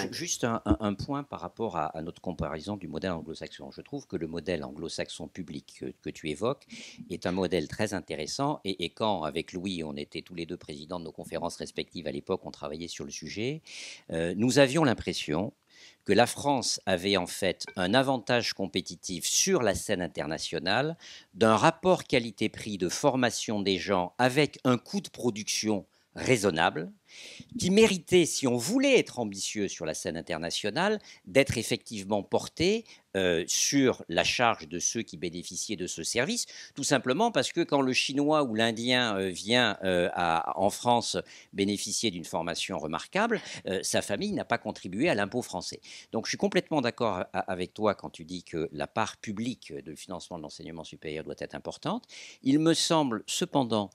Juste un point par rapport à notre comparaison du modèle anglo-saxon. Je trouve que le modèle anglo-saxon public que tu évoques est un modèle très intéressant, et quand, avec Louis, on était tous les deux présidents de nos conférences respectives à l'époque, on travaillait sur le sujet, nous avions l'impression que la France avait en fait un avantage compétitif sur la scène internationale d'un rapport qualité-prix de formation des gens avec un coût de production raisonnable, qui méritait, si on voulait être ambitieux sur la scène internationale, d'être effectivement porté sur la charge de ceux qui bénéficiaient de ce service, tout simplement parce que quand le Chinois ou l'Indien vient en France bénéficier d'une formation remarquable, sa famille n'a pas contribué à l'impôt français. Donc je suis complètement d'accord avec toi quand tu dis que la part publique de financement de l'enseignement supérieur doit être importante. Il me semble cependant,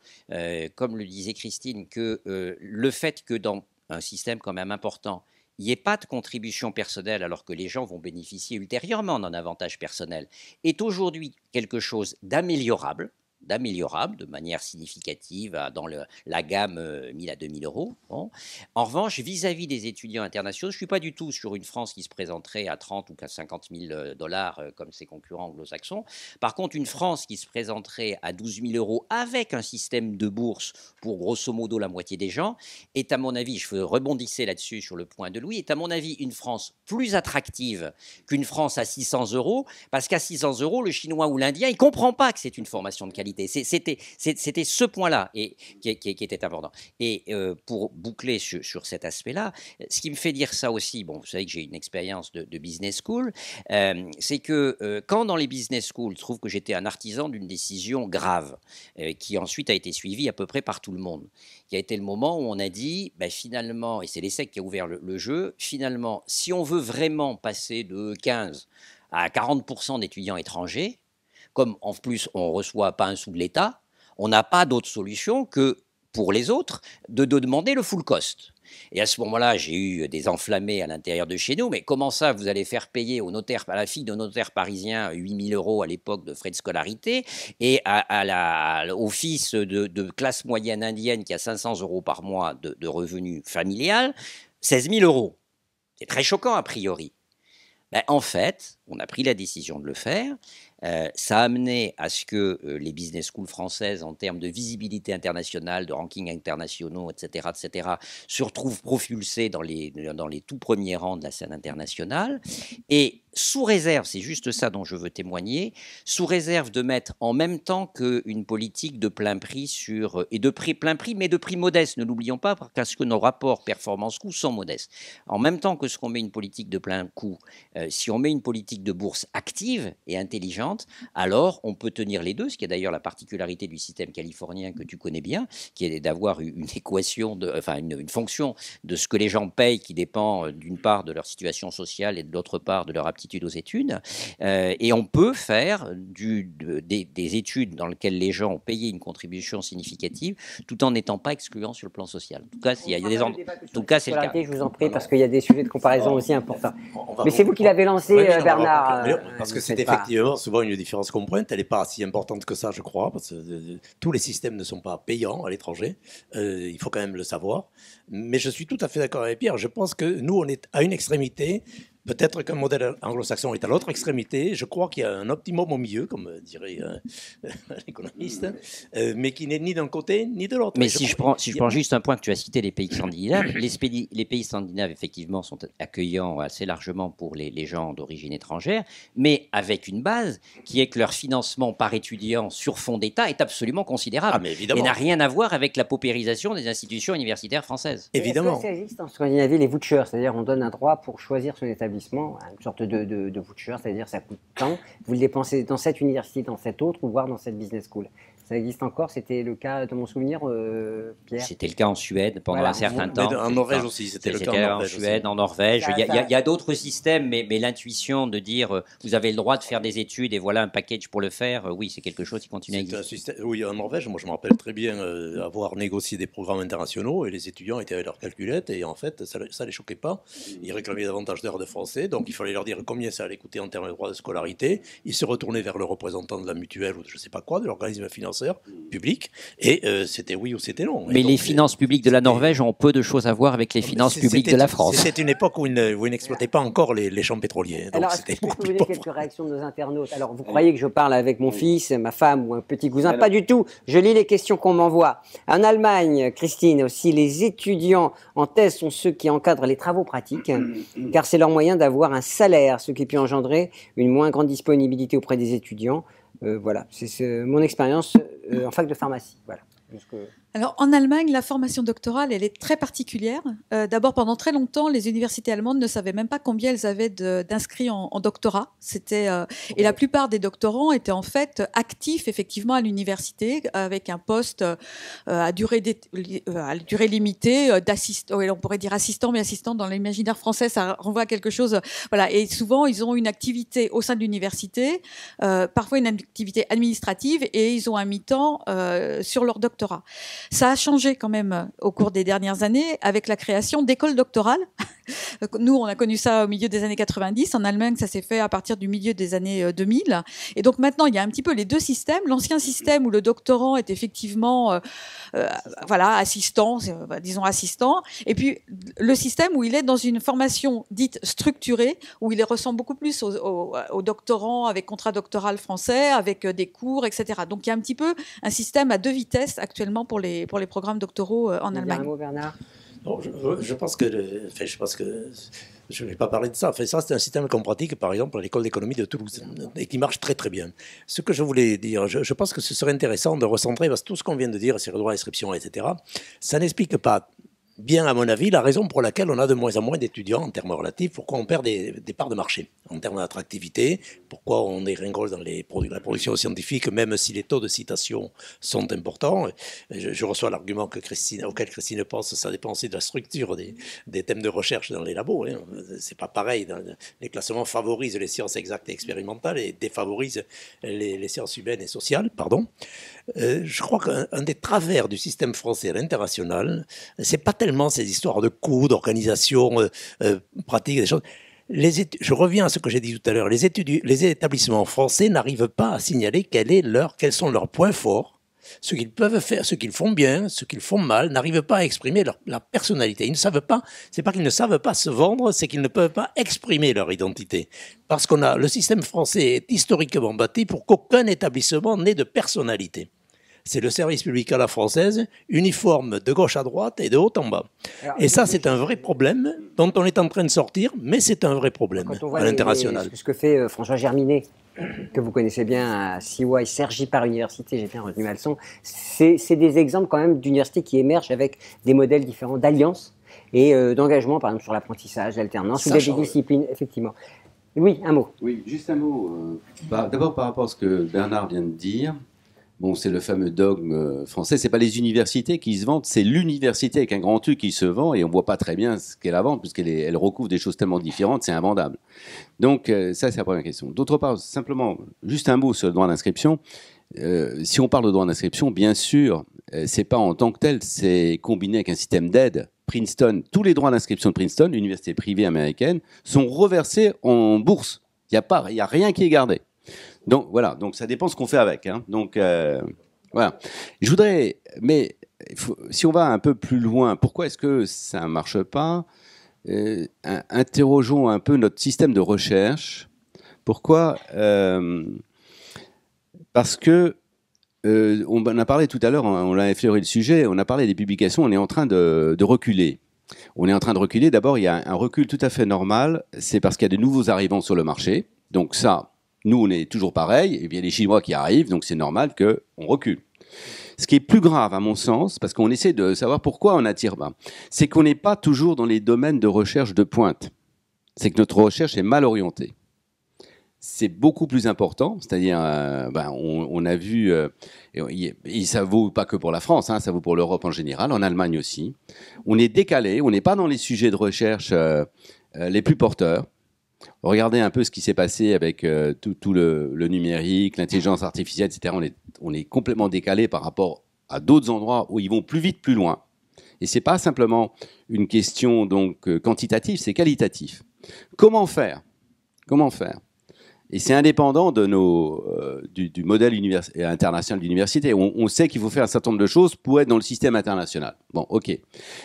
comme le disait Christine, que le fait que dans un système quand même important, il n'y ait pas de contribution personnelle alors que les gens vont bénéficier ultérieurement d'un avantage personnel, est aujourd'hui quelque chose d'améliorable de manière significative dans la gamme 1000 à 2000 euros. Bon. En revanche, vis-à-vis des étudiants internationaux, je ne suis pas du tout sur une France qui se présenterait à 30 ou à 50 000 $ comme ses concurrents anglo-saxons. Par contre, une France qui se présenterait à 12 000 € avec un système de bourse pour grosso modo la moitié des gens est, à mon avis, je rebondissais là-dessus sur le point de Louis, est à mon avis une France plus attractive qu'une France à 600 €, parce qu'à 600 €, le Chinois ou l'Indien, il ne comprend pas que c'est une formation de qualité. C'était ce point-là qui était important. Et pour boucler sur cet aspect-là, ce qui me fait dire ça aussi, bon, vous savez que j'ai une expérience de business school, c'est que quand dans les business schools, je trouve que j'étais un artisan d'une décision grave, qui ensuite a été suivie à peu près par tout le monde, qui a été le moment où on a dit, finalement, et c'est l'ESSEC qui a ouvert le jeu, finalement, si on veut vraiment passer de 15 à 40% d'étudiants étrangers, comme en plus on ne reçoit pas un sou de l'État, on n'a pas d'autre solution que, pour les autres, de demander le full cost. Et à ce moment-là, j'ai eu des enflammés à l'intérieur de chez nous, mais comment ça, vous allez faire payer au notaire, à la fille de notaire parisien 8 000 € à l'époque de frais de scolarité, et au fils de classe moyenne indienne qui a 500 € par mois de revenus familial, 16 000 €. C'est très choquant a priori. En fait, on a pris la décision de le faire. Ça a amené à ce que les business schools françaises, en termes de visibilité internationale, de rankings internationaux, etc., se retrouvent propulsées dans les tout premiers rangs de la scène internationale. Et sous réserve, c'est juste ça dont je veux témoigner, sous réserve de mettre en même temps qu'une politique de plein prix plein prix, mais de prix modeste. Ne l'oublions pas, parce que nos rapports performance-coût sont modestes. En même temps que ce qu'on met une politique de plein coût, si on met une politique de bourse active et intelligente, étudiante, alors on peut tenir les deux, ce qui est d'ailleurs la particularité du système californien que tu connais bien, qui est d'avoir une équation, une fonction de ce que les gens payent qui dépend d'une part de leur situation sociale et de l'autre part de leur aptitude aux études. Et on peut faire des études dans lesquelles les gens ont payé une contribution significative tout en n'étant pas excluants sur le plan social. En tout cas, il y a des endroits. En tout cas, c'est le cas. Je vous en prie, parce qu'il y a des sujets de comparaison aussi importants. Mais c'est vous qui l'avez lancé, Bernard. Parce que c'est effectivement souvent une différence qu'on pointe. Elle n'est pas si importante que ça, je crois, parce que tous les systèmes ne sont pas payants à l'étranger. Il faut quand même le savoir. Mais je suis tout à fait d'accord avec Pierre. Je pense que nous, on est à une extrémité. Peut-être qu'un modèle anglo-saxon est à l'autre extrémité. Je crois qu'il y a un optimum au milieu, comme dirait l'économiste, mais qui n'est ni d'un côté ni de l'autre. Mais si je prends juste un point que tu as cité, les pays scandinaves, les pays scandinaves, effectivement, sont accueillants assez largement pour les gens d'origine étrangère, mais avec une base qui est que leur financement par étudiant sur fonds d'État est absolument considérable. Mais évidemment. Et n'a rien à voir avec la paupérisation des institutions universitaires françaises. Évidemment. Ça existe en Scandinavie, les vouchers, c'est-à-dire on donne un droit pour choisir son établissement, une sorte de voucher, c'est-à-dire ça coûte tant, vous le dépensez dans cette université, dans cette autre, ou voire dans cette business school. Ça existe encore, c'était le cas de mon souvenir, Pierre. C'était le cas en Suède pendant un certain temps. En Norvège aussi, c'était le cas en Suède, en Norvège. Il y a d'autres systèmes, mais l'intuition de dire vous avez le droit de faire des études et voilà un package pour le faire, oui, c'est quelque chose qui continue à exister. Oui, en Norvège, moi je me rappelle très bien avoir négocié des programmes internationaux et les étudiants étaient avec leurs calculettes et en fait ça les choquait pas. Ils réclamaient davantage d'heures de français, donc il fallait leur dire combien ça allait coûter en termes de droits de scolarité. Ils se retournaient vers le représentant de la mutuelle ou de je sais pas quoi, de l'organisme financier public, et c'était oui ou c'était non. Mais les finances publiques de la Norvège ont peu de choses à voir avec les finances publiques de la France. C'était une époque où ils n'exploitaient pas encore les champs pétroliers. Donc alors, est-ce que je peux vous donner quelques réactions de nos internautes? Alors, vous croyez que je parle avec mon fils, ma femme ou un petit cousin? Pas du tout. Je lis les questions qu'on m'envoie. En Allemagne, Christine, aussi, les étudiants en thèse sont ceux qui encadrent les travaux pratiques, car c'est leur moyen d'avoir un salaire, ce qui peut engendrer une moins grande disponibilité auprès des étudiants. Voilà, c'est mon expérience en fac de pharmacie. Voilà. Alors, en Allemagne, la formation doctorale, elle est très particulière. D'abord, pendant très longtemps, les universités allemandes ne savaient même pas combien elles avaient d'inscrits en doctorat. Et la plupart des doctorants étaient en fait actifs, effectivement, à l'université, avec un poste à durée limitée, d'assistant. On pourrait dire assistant, mais assistant dans l'imaginaire français, ça renvoie à quelque chose. Voilà. Et souvent, ils ont une activité au sein de l'université, parfois une activité administrative, et ils ont un mi-temps sur leur doctorat. Ça a changé quand même au cours des dernières années avec la création d'écoles doctorales. Nous, on a connu ça au milieu des années 90. En Allemagne, ça s'est fait à partir du milieu des années 2000. Et donc maintenant, il y a un petit peu les deux systèmes. L'ancien système où le doctorant est effectivement assistant, disons assistant. Et puis le système où il est dans une formation dite structurée, où il ressemble beaucoup plus au doctorant avec contrat doctoral français, avec des cours, etc. Donc il y a un petit peu un système à deux vitesses actuellement pour les programmes doctoraux en Allemagne. Un mot, Bernard. Non, je pense que je ne vais pas parler de ça. Ça, c'est un système qu'on pratique, par exemple, à l'école d'économie de Toulouse, et qui marche très, très bien. Ce que je voulais dire, je pense que ce serait intéressant de recentrer, parce que tout ce qu'on vient de dire sur le droit à l'inscription, etc., ça n'explique pas bien, à mon avis, la raison pour laquelle on a de moins en moins d'étudiants en termes relatifs, pourquoi on perd des parts de marché en termes d'attractivité, pourquoi on dégringole dans la production scientifique, même si les taux de citation sont importants. Je reçois l'argument auquel Christine pense, ça dépend aussi de la structure des thèmes de recherche dans les labos. Hein. C'est pas pareil. Les classements favorisent les sciences exactes et expérimentales et défavorisent les sciences humaines et sociales. Pardon. Je crois qu'un des travers du système français à l'international, c'est pas tellement ces histoires de coûts, d'organisation pratique, des choses. Je reviens à ce que j'ai dit tout à l'heure. Les établissements français n'arrivent pas à signaler quels sont leurs points forts, ce qu'ils peuvent faire, ce qu'ils font bien, ce qu'ils font mal, n'arrivent pas à exprimer leur personnalité. Ils ne savent pas, c'est pas qu'ils ne savent pas se vendre, c'est qu'ils ne peuvent pas exprimer leur identité. Parce le système français est historiquement bâti pour qu'aucun établissement n'ait de personnalité. C'est le service public à la française, uniforme de gauche à droite et de haut en bas. Et ça, c'est un vrai problème dont on est en train de sortir, mais c'est un vrai problème à l'international. Ce que fait François Germinet, que vous connaissez bien à CY, Cergy par Université, j'ai bien retenu ma leçon, c'est des exemples quand même d'universités qui émergent avec des modèles différents d'alliance et d'engagement, par exemple sur l'apprentissage, l'alternance, ou des disciplines, effectivement. Oui, un mot. Oui, juste un mot. D'abord, par rapport à ce que Bernard vient de dire, bon, c'est le fameux dogme français. C'est pas les universités qui se vendent, c'est l'université avec un grand U qui se vend et on voit pas très bien ce qu'elle a à vendre puisqu'elle recouvre des choses tellement différentes, c'est invendable. Donc ça, c'est la première question. D'autre part, simplement, juste un mot sur le droit d'inscription. Si on parle de droit d'inscription, bien sûr, c'est pas en tant que tel, c'est combiné avec un système d'aide. Princeton, tous les droits d'inscription de Princeton, l'université privée américaine, sont reversés en bourse. Il y a rien qui est gardé. Donc voilà, donc ça dépend ce qu'on fait avec. Hein. Donc voilà. Je voudrais, mais si on va un peu plus loin, pourquoi est-ce que ça ne marche pas? Interrogeons un peu notre système de recherche. Pourquoi? Parce que on en a parlé tout à l'heure, on a effleuré le sujet, on a parlé des publications, on est en train de reculer. On est en train de reculer. D'abord, il y a un recul tout à fait normal, c'est parce qu'il y a de nouveaux arrivants sur le marché. Donc ça, nous, on est toujours pareil, et bien les Chinois qui arrivent, donc c'est normal qu'on recule. Ce qui est plus grave, à mon sens, parce qu'on essaie de savoir pourquoi on attire bas, c'est qu'on n'est pas toujours dans les domaines de recherche de pointe. C'est que notre recherche est mal orientée. C'est beaucoup plus important, c'est-à-dire, on a vu, et ça vaut pas que pour la France, hein, ça vaut pour l'Europe en général, en Allemagne aussi. On est décalé, on n'est pas dans les sujets de recherche les plus porteurs. Regardez un peu ce qui s'est passé avec tout le numérique, l'intelligence artificielle, etc. On est complètement décalé par rapport à d'autres endroits où ils vont plus vite, plus loin. Et c'est pas simplement une question donc quantitative, c'est qualitatif. Comment faire? Et c'est indépendant de du modèle international d'université. On sait qu'il faut faire un certain nombre de choses pour être dans le système international. Bon, ok.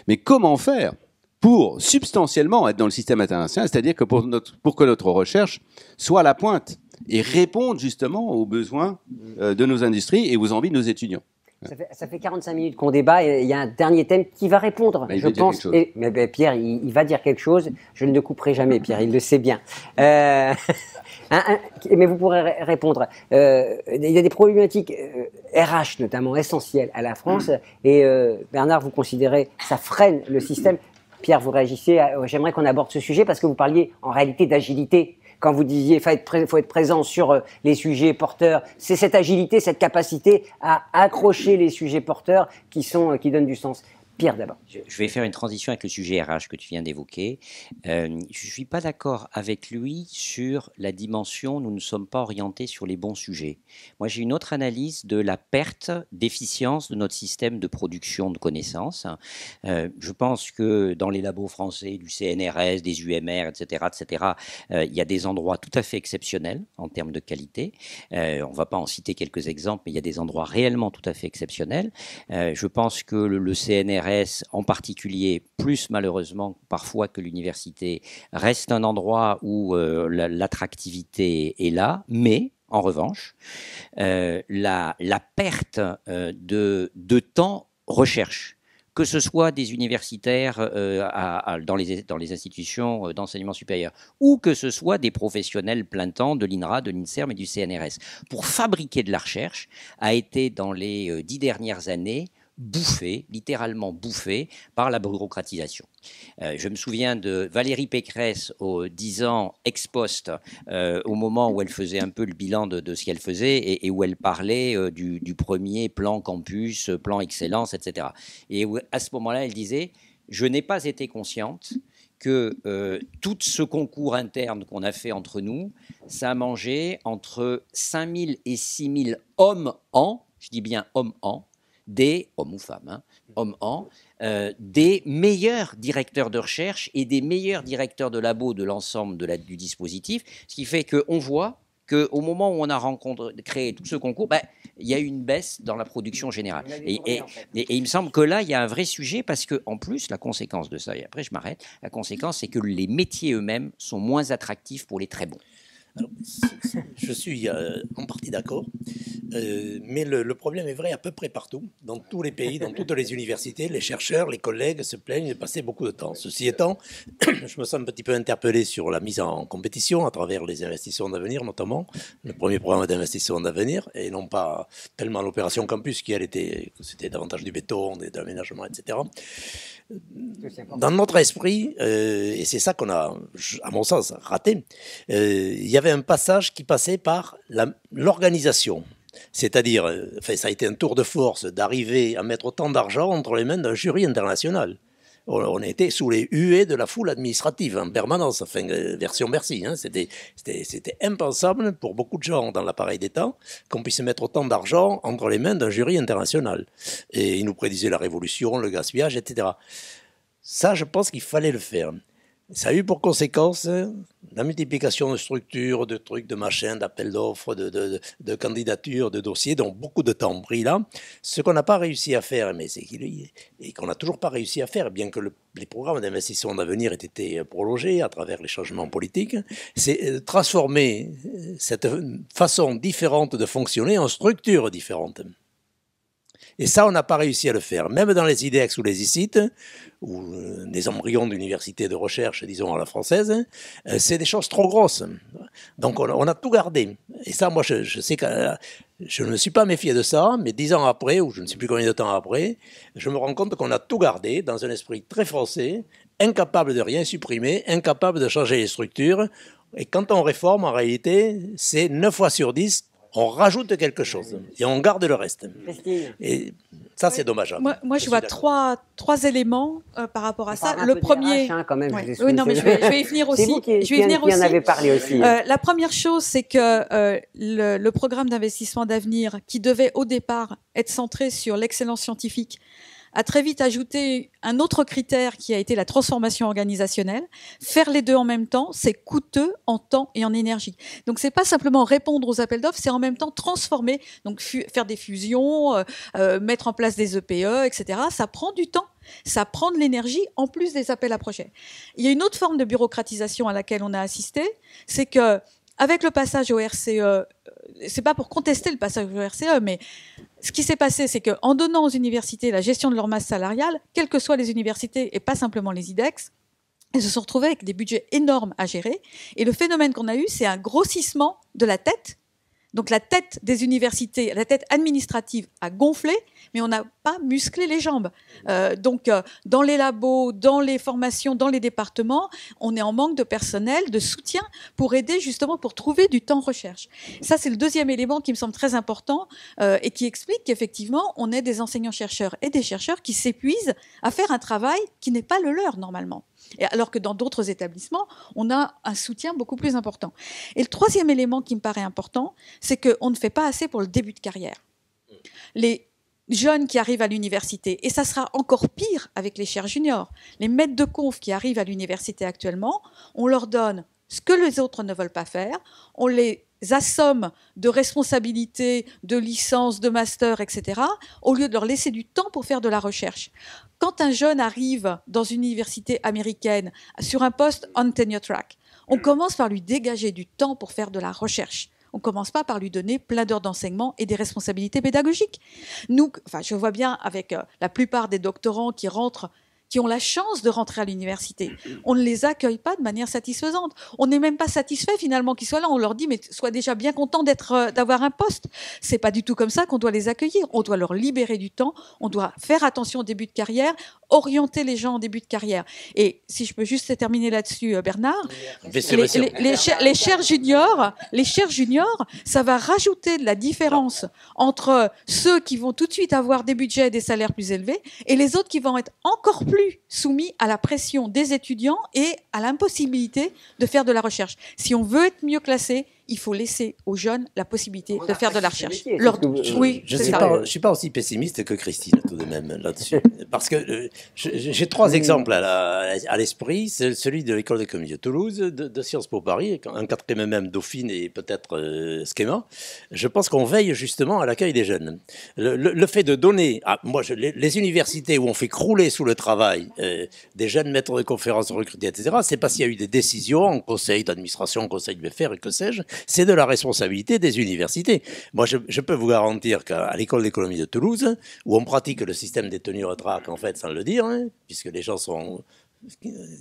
Mais comment faire pour substantiellement être dans le système international, c'est-à-dire que pour que notre recherche soit à la pointe et réponde justement aux besoins de nos industries et aux envies de nos étudiants? Ça fait 45 minutes qu'on débat et il y a un dernier thème qui va répondre, je pense. Mais Pierre, il va dire quelque chose. Je ne le couperai jamais, Pierre, il le sait bien. Mais vous pourrez répondre. Il y a des problématiques RH, notamment essentielles à la France. Et Bernard, vous considérez ça freine le système. Pierre, vous réagissez. J'aimerais qu'on aborde ce sujet parce que vous parliez en réalité d'agilité. Quand vous disiez faut être présent sur les sujets porteurs, c'est cette agilité, cette capacité à accrocher les sujets porteurs qui donnent du sens. Pierre, d'abord. Je vais faire une transition avec le sujet RH que tu viens d'évoquer. Je ne suis pas d'accord avec lui sur la dimension, nous ne sommes pas orientés sur les bons sujets. Moi, j'ai une autre analyse de la perte d'efficience de notre système de production de connaissances. Je pense que dans les labos français, du CNRS, des UMR, etc., il y a des endroits tout à fait exceptionnels en termes de qualité. On ne va pas en citer quelques exemples, mais il y a des endroits réellement tout à fait exceptionnels. Je pense que le CNRS, en particulier, plus malheureusement parfois que l'université, reste un endroit où l'attractivité est là, mais en revanche, la perte de temps recherche, que ce soit des universitaires dans les institutions d'enseignement supérieur ou que ce soit des professionnels plein temps de l'INRA, de l'INSERM et du CNRS, pour fabriquer de la recherche, a été dans les 10 dernières années bouffé, littéralement bouffé, par la bureaucratisation. Je me souviens de Valérie Pécresse, 10 ans ex post, au moment où elle faisait un peu le bilan de ce qu'elle faisait et où elle parlait du premier plan campus, plan excellence, etc. Et où, à ce moment-là, elle disait « Je n'ai pas été consciente que tout ce concours interne qu'on a fait entre nous, ça a mangé entre 5 000 et 6 000 hommes an, je dis bien hommes an, des hommes ou femmes, des meilleurs directeurs de recherche et des meilleurs directeurs de labo de l'ensemble du dispositif, ce qui fait qu'on voit qu'au moment où on a créé tout ce concours, il y a eu une baisse dans la production générale. Et il me semble que là, il y a un vrai sujet parce qu'en plus, la conséquence de ça, et après je m'arrête, la conséquence, c'est que les métiers eux-mêmes sont moins attractifs pour les très bons. Alors, je suis en partie d'accord, mais le problème est vrai à peu près partout, dans tous les pays, dans toutes les universités. Les chercheurs, les collègues se plaignent de passer beaucoup de temps. Ceci étant, je me sens un petit peu interpellé sur la mise en compétition à travers les investissements d'avenir, notamment le premier programme d'investissement d'avenir, et non pas tellement l'opération Campus, qui elle c'était davantage du béton, de l'aménagement, etc. Dans notre esprit, et c'est ça qu'on a, à mon sens, raté, il y avait un passage qui passait par l'organisation. C'est-à-dire, ça a été un tour de force d'arriver à mettre autant d'argent entre les mains d'un jury international. On était sous les huées de la foule administrative en permanence, version Bercy. Hein. C'était impensable pour beaucoup de gens dans l'appareil d'État qu'on puisse mettre autant d'argent entre les mains d'un jury international. Et ils nous prédisaient la révolution, le gaspillage, etc. Ça, je pense qu'il fallait le faire. Ça a eu pour conséquence la multiplication de structures, de trucs, de machins, d'appels d'offres, de candidatures, de dossiers, dont beaucoup de temps pris là. Ce qu'on n'a pas réussi à faire, mais et qu'on n'a toujours pas réussi à faire, bien que les programmes d'investissement d'avenir aient été prolongés à travers les changements politiques, c'est transformer cette façon différente de fonctionner en structures différentes. Et ça, on n'a pas réussi à le faire. Même dans les IDEX ou les ICIT, ou des embryons d'universités de recherche, disons, à la française, c'est des choses trop grosses. Donc, on a tout gardé. Et ça, moi, je sais que je ne me suis pas méfié de ça, mais 10 ans après, ou je ne sais plus combien de temps après, je me rends compte qu'on a tout gardé dans un esprit très français, incapable de rien supprimer, incapable de changer les structures. Et quand on réforme, en réalité, c'est 9 fois sur 10, on rajoute quelque chose et on garde le reste. Christine. Et ça, c'est dommage. Moi, je vois trois éléments par rapport à ça. Le premier, quand même. Ouais. Oui, non, mais je vais y venir aussi. C'est vous qui en avez parlé aussi. La première chose, c'est que le programme d'investissement d'avenir, qui devait au départ être centré sur l'excellence scientifique, a très vite ajouté un autre critère qui a été la transformation organisationnelle. Faire les deux en même temps, c'est coûteux en temps et en énergie. Donc, c'est pas simplement répondre aux appels d'offres, c'est en même temps transformer, donc faire des fusions, mettre en place des EPE, etc. Ça prend du temps. Ça prend de l'énergie en plus des appels à projets. Il y a une autre forme de bureaucratisation à laquelle on a assisté, c'est que avec le passage au RCE, c'est pas pour contester le passage au RCE, mais ce qui s'est passé, c'est qu'en donnant aux universités la gestion de leur masse salariale, quelles que soient les universités et pas simplement les IDEX, elles se sont retrouvées avec des budgets énormes à gérer. Et le phénomène qu'on a eu, c'est un grossissement de la tête. Donc la tête des universités, la tête administrative a gonflé, mais on n'a pas musclé les jambes. Dans les labos, dans les formations, dans les départements, on est en manque de personnel, de soutien pour aider justement, pour trouver du temps recherche. Ça, c'est le deuxième élément qui me semble très important et qui explique qu'effectivement, on ait des enseignants-chercheurs et des chercheurs qui s'épuisent à faire un travail qui n'est pas le leur normalement. Et alors que dans d'autres établissements, on a un soutien beaucoup plus important. Et le troisième élément qui me paraît important, c'est qu'on ne fait pas assez pour le début de carrière. Les jeunes qui arrivent à l'université, et ça sera encore pire avec les chaires juniors, les maîtres de conf qui arrivent à l'université actuellement, on leur donne ce que les autres ne veulent pas faire, on les assomme de responsabilités, de licences, de master, etc., au lieu de leur laisser du temps pour faire de la recherche. Quand un jeune arrive dans une université américaine sur un poste on tenure track, on commence par lui dégager du temps pour faire de la recherche. On ne commence pas par lui donner plein d'heures d'enseignement et des responsabilités pédagogiques. Nous, je vois bien avec la plupart des doctorants qui ont la chance de rentrer à l'université. On ne les accueille pas de manière satisfaisante. On n'est même pas satisfait finalement qu'ils soient là. On leur dit, mais sois déjà bien content d'avoir un poste. C'est pas du tout comme ça qu'on doit les accueillir. On doit leur libérer du temps. On doit faire attention au début de carrière, orienter les gens en début de carrière. Et si je peux juste terminer là-dessus, Bernard, les chaires juniors, ça va rajouter de la différence entre ceux qui vont tout de suite avoir des budgets et des salaires plus élevés et les autres qui vont être encore plus soumis à la pression des étudiants et à l'impossibilité de faire de la recherche. Si on veut être mieux classé, il faut laisser aux jeunes la possibilité de faire de la recherche. Oui, je ne suis pas aussi pessimiste que Christine, tout de même, là-dessus. parce que j'ai 3 exemples à l'esprit. C'est celui de l'école d'économie de Toulouse, de Sciences Po Paris, un 4e même Dauphine et peut-être Schema. Je pense qu'on veille justement à l'accueil des jeunes. Le fait de donner, les universités où on fait crouler sous le travail des jeunes maîtres de conférences recrutés, etc., c'est parce qu'il y a eu des décisions en conseil d'administration, en conseil de BFR et que sais-je. C'est de la responsabilité des universités. Moi, je peux vous garantir qu'à l'école d'économie de Toulouse, où on pratique le système des tenues retrac, en fait, sans le dire, puisque les gens sont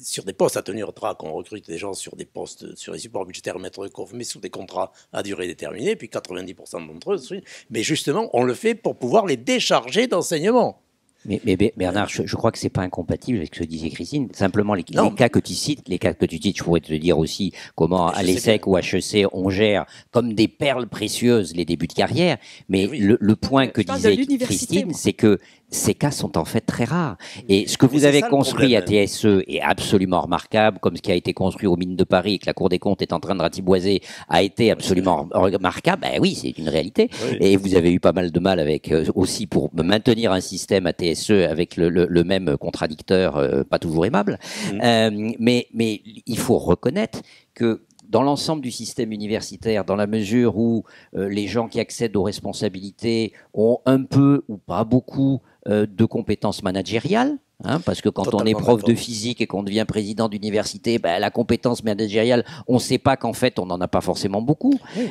sur des postes à tenue retrac, on recrute des gens sur des postes, sur les supports budgétaires maîtres de conf, mais sous des contrats à durée déterminée, puis 90% d'entre eux, mais justement, on le fait pour pouvoir les décharger d'enseignement. Mais Bernard, je crois que c'est pas incompatible avec ce que disait Christine. Simplement, les cas que tu cites, je pourrais te dire aussi comment à l'ESSEC ou HEC, on gère comme des perles précieuses les débuts de carrière. Mais oui. le point que disait Christine, c'est que ces cas sont en fait très rares. Et ce que vous avez construit à TSE est absolument remarquable, comme ce qui a été construit aux Mines de Paris et que la Cour des comptes est en train de ratiboiser a été absolument remarquable. Ben oui, c'est une réalité. Oui. Et vous avez eu pas mal de mal avec aussi pour maintenir un système à TSE avec le même contradicteur, pas toujours aimable. Mais il faut reconnaître que dans l'ensemble du système universitaire, dans la mesure où les gens qui accèdent aux responsabilités ont un peu ou pas beaucoup de compétences managériales, parce que quand on est prof de physique et qu'on devient président d'université, la compétence managériale, on ne sait pas qu'en fait, on n'en a pas forcément beaucoup. Oui.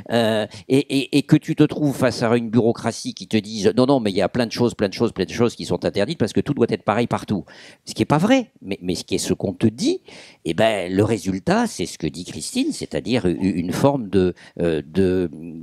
Et que tu te trouves face à une bureaucratie qui te dise non, mais il y a plein de choses qui sont interdites parce que tout doit être pareil partout. Ce qui n'est pas vrai, mais ce qu'on te dit, le résultat, c'est ce que dit Christine, c'est-à-dire une forme de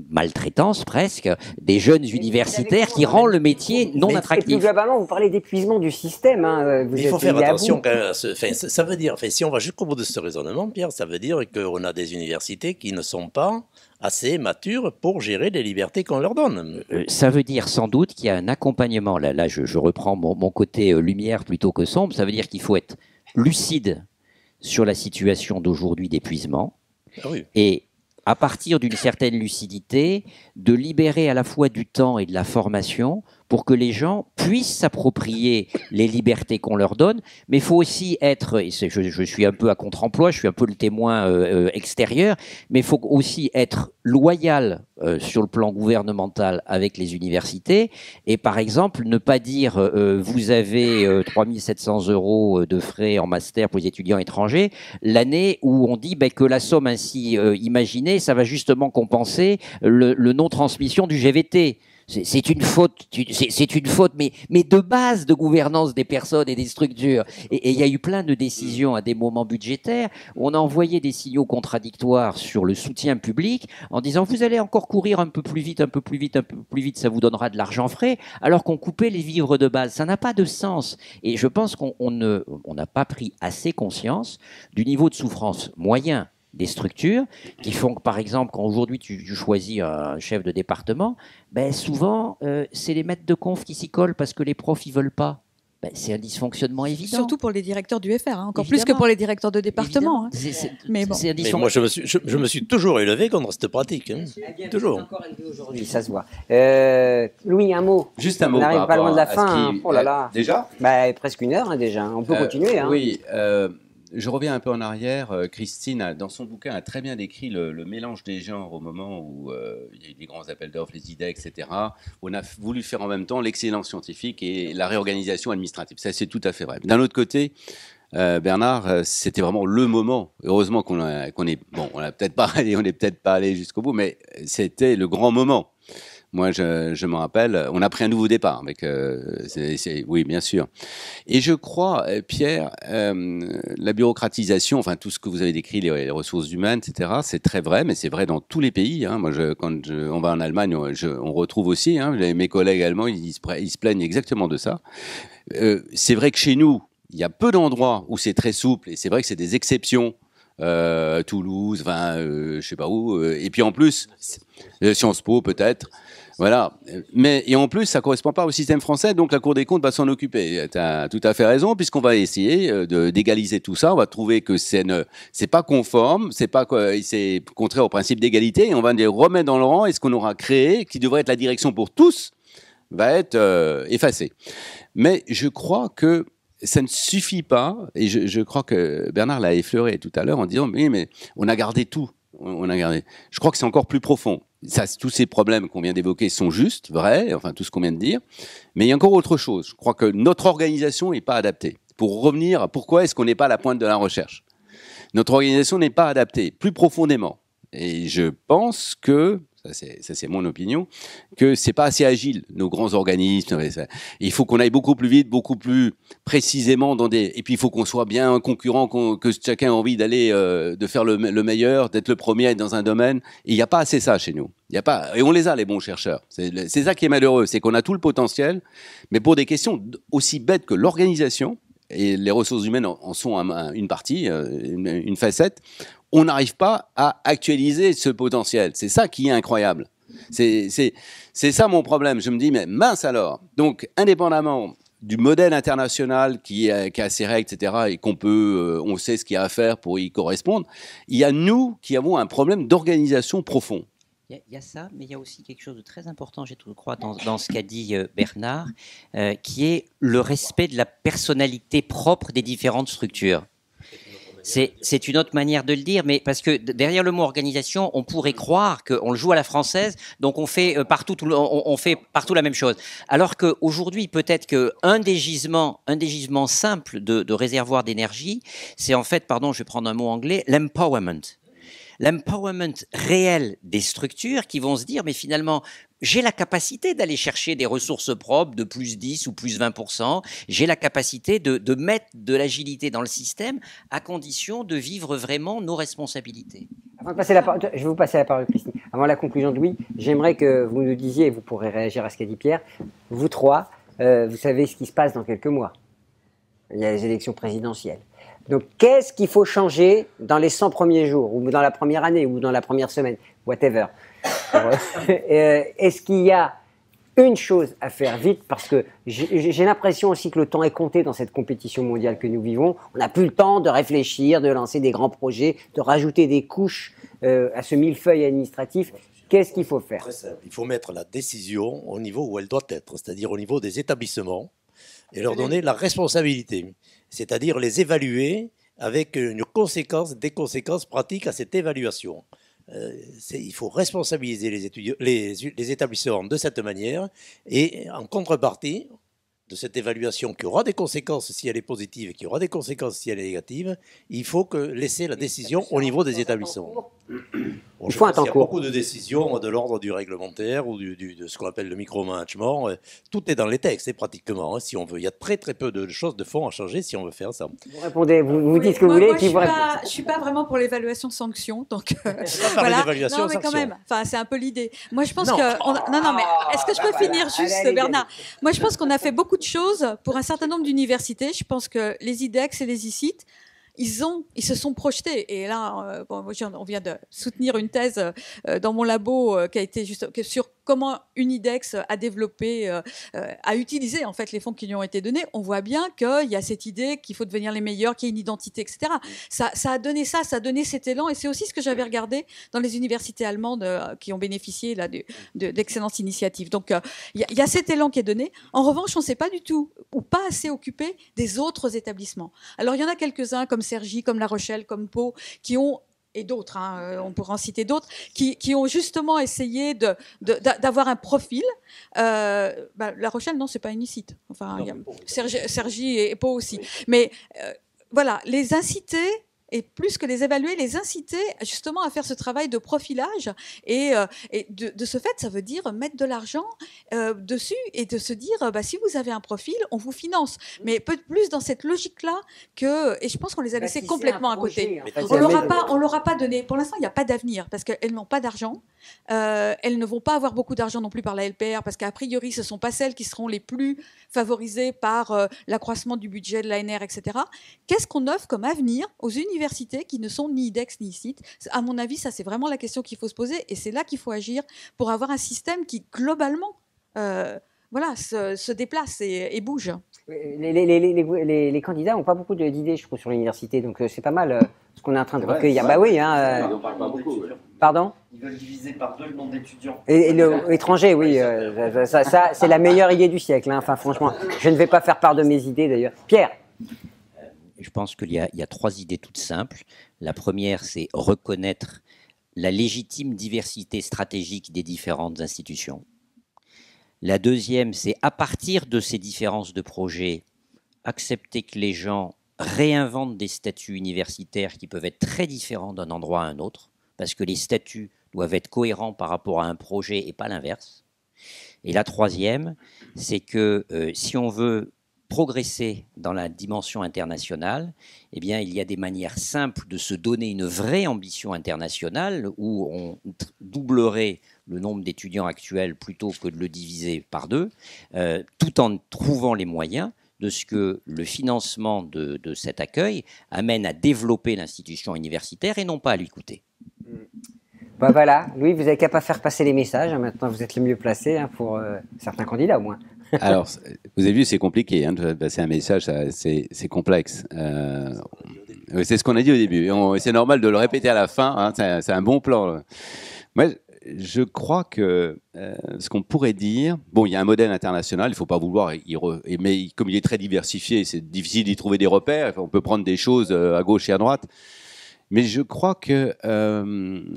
maltraitance presque des jeunes universitaires qui rend le métier non attractif. Et plus globalement, vous parlez d'épuisement du système. Il faut faire attention quand même. Ça veut dire, si on va jusqu'au bout de ce raisonnement, Pierre, ça veut dire qu'on a des universités qui ne sont pas assez matures pour gérer les libertés qu'on leur donne. Ça veut dire sans doute qu'il y a un accompagnement. Là je reprends mon côté lumière plutôt que sombre. Ça veut dire qu'il faut être lucide sur la situation d'aujourd'hui d'épuisement. Ah oui. Et à partir d'une certaine lucidité, de libérer à la fois du temps et de la formation pour que les gens puissent s'approprier les libertés qu'on leur donne. Mais il faut aussi être, et je suis un peu à contre-emploi, je suis un peu le témoin extérieur, mais il faut aussi être loyal sur le plan gouvernemental avec les universités et par exemple ne pas dire vous avez 3 700 € de frais en master pour les étudiants étrangers l'année où on dit que la somme ainsi imaginée, ça va justement compenser le non-transmission du GVT. C'est une faute, mais de base de gouvernance des personnes et des structures. Et il y a eu plein de décisions à des moments budgétaires où on a envoyé des signaux contradictoires sur le soutien public en disant vous allez encore courir un peu plus vite, ça vous donnera de l'argent frais, alors qu'on coupait les vivres de base. Ça n'a pas de sens. Et je pense qu'on n'a pas pris assez conscience du niveau de souffrance moyen des structures qui font que, par exemple, quand aujourd'hui tu choisis un chef de département, souvent, c'est les maîtres de conf qui s'y collent parce que les profs, ils veulent pas. C'est un dysfonctionnement évident. Surtout pour les directeurs du FR, encore évidemment. Plus que pour les directeurs de département. Mais moi, je me suis toujours élevé contre cette pratique. Toujours. Encore élevé aujourd'hui, ça se voit. Louis, un mot. Juste un mot. On n'arrive pas loin de la fin. Oh là là. Déjà presque 1 heure déjà. On peut continuer. Oui. Je reviens un peu en arrière. Christine, dans son bouquin, a très bien décrit le mélange des genres au moment où il y a eu des grands appels d'offres, les IDEC, etc. On a voulu faire en même temps l'excellence scientifique et la réorganisation administrative. Ça, c'est tout à fait vrai. D'un autre côté, Bernard, c'était vraiment le moment. Heureusement qu'on est bon. On n'est peut-être pas allé jusqu'au bout, mais c'était le grand moment. Moi, je me rappelle, on a pris un nouveau départ. Oui, bien sûr. Et je crois, Pierre, la bureaucratisation, enfin tout ce que vous avez décrit, les ressources humaines, etc., c'est très vrai, mais c'est vrai dans tous les pays. Moi, quand on va en Allemagne, on retrouve aussi, mes collègues allemands, ils se plaignent exactement de ça. C'est vrai que chez nous, il y a peu d'endroits où c'est très souple, et c'est vrai que c'est des exceptions. Toulouse, je sais pas où, et puis en plus, Sciences Po peut-être. Voilà. Et en plus, ça correspond pas au système français, donc la Cour des comptes va s'en occuper. Tu as tout à fait raison, puisqu'on va essayer d'égaliser tout ça. On va trouver que c'est pas conforme, c'est contraire au principe d'égalité, et on va les remettre dans le rang. Et ce qu'on aura créé, qui devrait être la direction pour tous, va être effacé. Mais je crois que ça ne suffit pas, et je crois que Bernard l'a effleuré tout à l'heure en disant mais on a gardé tout. On a gardé. Je crois que c'est encore plus profond. Tous ces problèmes qu'on vient d'évoquer sont justes, vrais, enfin tout ce qu'on vient de dire, mais il y a encore autre chose. Je crois que notre organisation n'est pas adaptée. Pour revenir à pourquoi est-ce qu'on n'est pas à la pointe de la recherche. Notre organisation n'est pas adaptée, plus profondément. Et je pense que, ça c'est mon opinion, que c'est pas assez agile, nos grands organismes. Il faut qu'on aille beaucoup plus vite, beaucoup plus précisément et puis il faut qu'on soit bien un concurrent, que chacun a envie d'aller, de faire le meilleur, d'être le premier à être dans un domaine. Et il n'y a pas assez ça chez nous. Il y a pas, et on les a, les bons chercheurs. C'est ça qui est malheureux, c'est qu'on a tout le potentiel, mais pour des questions aussi bêtes que l'organisation, et les ressources humaines en sont une partie, une facette, on n'arrive pas à actualiser ce potentiel. C'est ça qui est incroyable. C'est ça mon problème. Je me dis, mais mince alors. Donc, indépendamment du modèle international qui a ses règles, etc., et on sait ce qu'il y a à faire pour y correspondre, il y a nous qui avons un problème d'organisation profond. Il y a ça, mais il y a aussi quelque chose de très important, je crois, dans ce qu'a dit Bernard, qui est le respect de la personnalité propre des différentes structures. C'est une autre manière de le dire, mais parce que derrière le mot organisation, on pourrait croire qu'on le joue à la française, donc on fait partout la même chose. Alors qu'aujourd'hui, peut-être qu'un des gisements simples de réservoir d'énergie, c'est en fait, pardon, je vais prendre un mot anglais, l'empowerment. L'empowerment réel des structures qui vont se dire, mais finalement, j'ai la capacité d'aller chercher des ressources propres de plus 10 ou plus 20%, j'ai la capacité de mettre de l'agilité dans le système à condition de vivre vraiment nos responsabilités. Avant de passer la parole, je vais vous passer la parole, Christine. Avant la conclusion de Louis, j'aimerais que vous nous disiez, et vous pourrez réagir à ce qu'a dit Pierre, vous trois, vous savez ce qui se passe dans quelques mois. Il y a les élections présidentielles. Donc, qu'est-ce qu'il faut changer dans les 100 premiers jours, ou dans la première année, ou dans la première semaine, whatever. Est-ce qu'il y a une chose à faire vite? Parce que j'ai l'impression aussi que le temps est compté dans cette compétition mondiale que nous vivons. On n'a plus le temps de réfléchir, de lancer des grands projets, de rajouter des couches à ce millefeuille administratif. Qu'est-ce qu'il faut faire? Très simple. Il faut mettre la décision au niveau où elle doit être, c'est-à-dire au niveau des établissements, et leur donner la responsabilité, c'est-à-dire les évaluer avec des conséquences pratiques à cette évaluation. Il faut responsabiliser les établissements de cette manière, et en contrepartie de cette évaluation qui aura des conséquences si elle est positive et qui aura des conséquences si elle est négative, il faut laisser la décision au niveau des établissements. Bon, il faut un temps court. Il y a beaucoup de décisions de l'ordre du réglementaire ou de ce qu'on appelle le micromanagement. Tout est dans les textes, pratiquement. Si on veut, il y a très très peu de choses de fond à changer si on veut faire ça. Vous répondez, vous dites ce que vous voulez. Je ne suis pas vraiment pour l'évaluation de sanctions, donc voilà. Non, mais quand même, c'est un peu l'idée. Moi, je pense que non, mais est-ce que je peux finir juste, Bernard? Moi, je pense qu'on a fait beaucoup de choses pour un certain nombre d'universités. Je pense que les IDEX et les ICIT, ils se sont projetés. Et là, on vient de soutenir une thèse dans mon labo qui a été sur comment Unidex a développé, a utilisé en fait les fonds qui lui ont été donnés. On voit bien qu'il y a cette idée qu'il faut devenir les meilleurs, qu'il y ait une identité, etc. Ça a donné ça a donné cet élan. Et c'est aussi ce que j'avais regardé dans les universités allemandes qui ont bénéficié là d'excellentes initiatives. Donc il y a cet élan qui est donné. En revanche, on ne s'est pas du tout ou pas assez occupé des autres établissements. Alors il y en a quelques-uns comme Cergy, comme La Rochelle, comme Pau, qui ont et d'autres, on pourra en citer d'autres, qui ont justement essayé d'avoir un profil. La Rochelle, non, c'est pas une ICIT. Enfin, Cergy et Pau aussi. Mais voilà, les inciter, et plus que les évaluer, les inciter justement à faire ce travail de profilage. Et de ce fait, ça veut dire mettre de l'argent dessus et de se dire, si vous avez un profil, on vous finance. Mais peu plus dans cette logique-là et je pense qu'on les a laissés complètement à côté. On leur a pas donné. Pour l'instant, il n'y a pas d'avenir parce qu'elles n'ont pas d'argent. Elles ne vont pas avoir beaucoup d'argent non plus par la LPR parce qu'a priori, ce ne sont pas celles qui seront les plus favorisées par l'accroissement du budget de l'ANR, etc. Qu'est-ce qu'on offre comme avenir aux universités qui ne sont ni IDEX ni ICIT? À mon avis, ça c'est vraiment la question qu'il faut se poser et c'est là qu'il faut agir pour avoir un système qui globalement se déplace et bouge. Les candidats n'ont pas beaucoup d'idées, je trouve, sur l'université, donc c'est pas mal ce qu'on est en train de recueillir. On n'en parle pas beaucoup. Pardon? Ils veulent diviser par 2 le nombre d'étudiants. Et l'étranger, oui. Ça c'est la meilleure idée du siècle. Hein. Enfin, franchement, je ne vais pas faire part de mes idées, d'ailleurs. Pierre? Je pense qu'il y a 3 idées toutes simples. La première, c'est reconnaître la légitime diversité stratégique des différentes institutions. La deuxième, c'est à partir de ces différences de projets, accepter que les gens réinventent des statuts universitaires qui peuvent être très différents d'un endroit à un autre, parce que les statuts doivent être cohérents par rapport à un projet et pas l'inverse. Et la troisième, c'est que si on veut progresser dans la dimension internationale, eh bien, il y a des manières simples de se donner une vraie ambition internationale où on doublerait le nombre d'étudiants actuels plutôt que de le diviser par 2, tout en trouvant les moyens de ce que le financement de cet accueil amène à développer l'institution universitaire et non pas à lui coûter. Ben voilà, Louis, vous n'avez qu'à pas faire passer les messages. Maintenant, vous êtes le mieux placé pour certains candidats au moins. Alors, vous avez vu, c'est compliqué hein, de passer un message, c'est complexe. C'est ce qu'on a dit au début. C'est normal de le répéter à la fin. Hein, c'est un bon plan. Moi, je crois que ce qu'on pourrait dire, bon, il y a un modèle international, il ne faut pas vouloir, mais comme il est très diversifié, c'est difficile d'y trouver des repères. On peut prendre des choses à gauche et à droite. Mais je crois que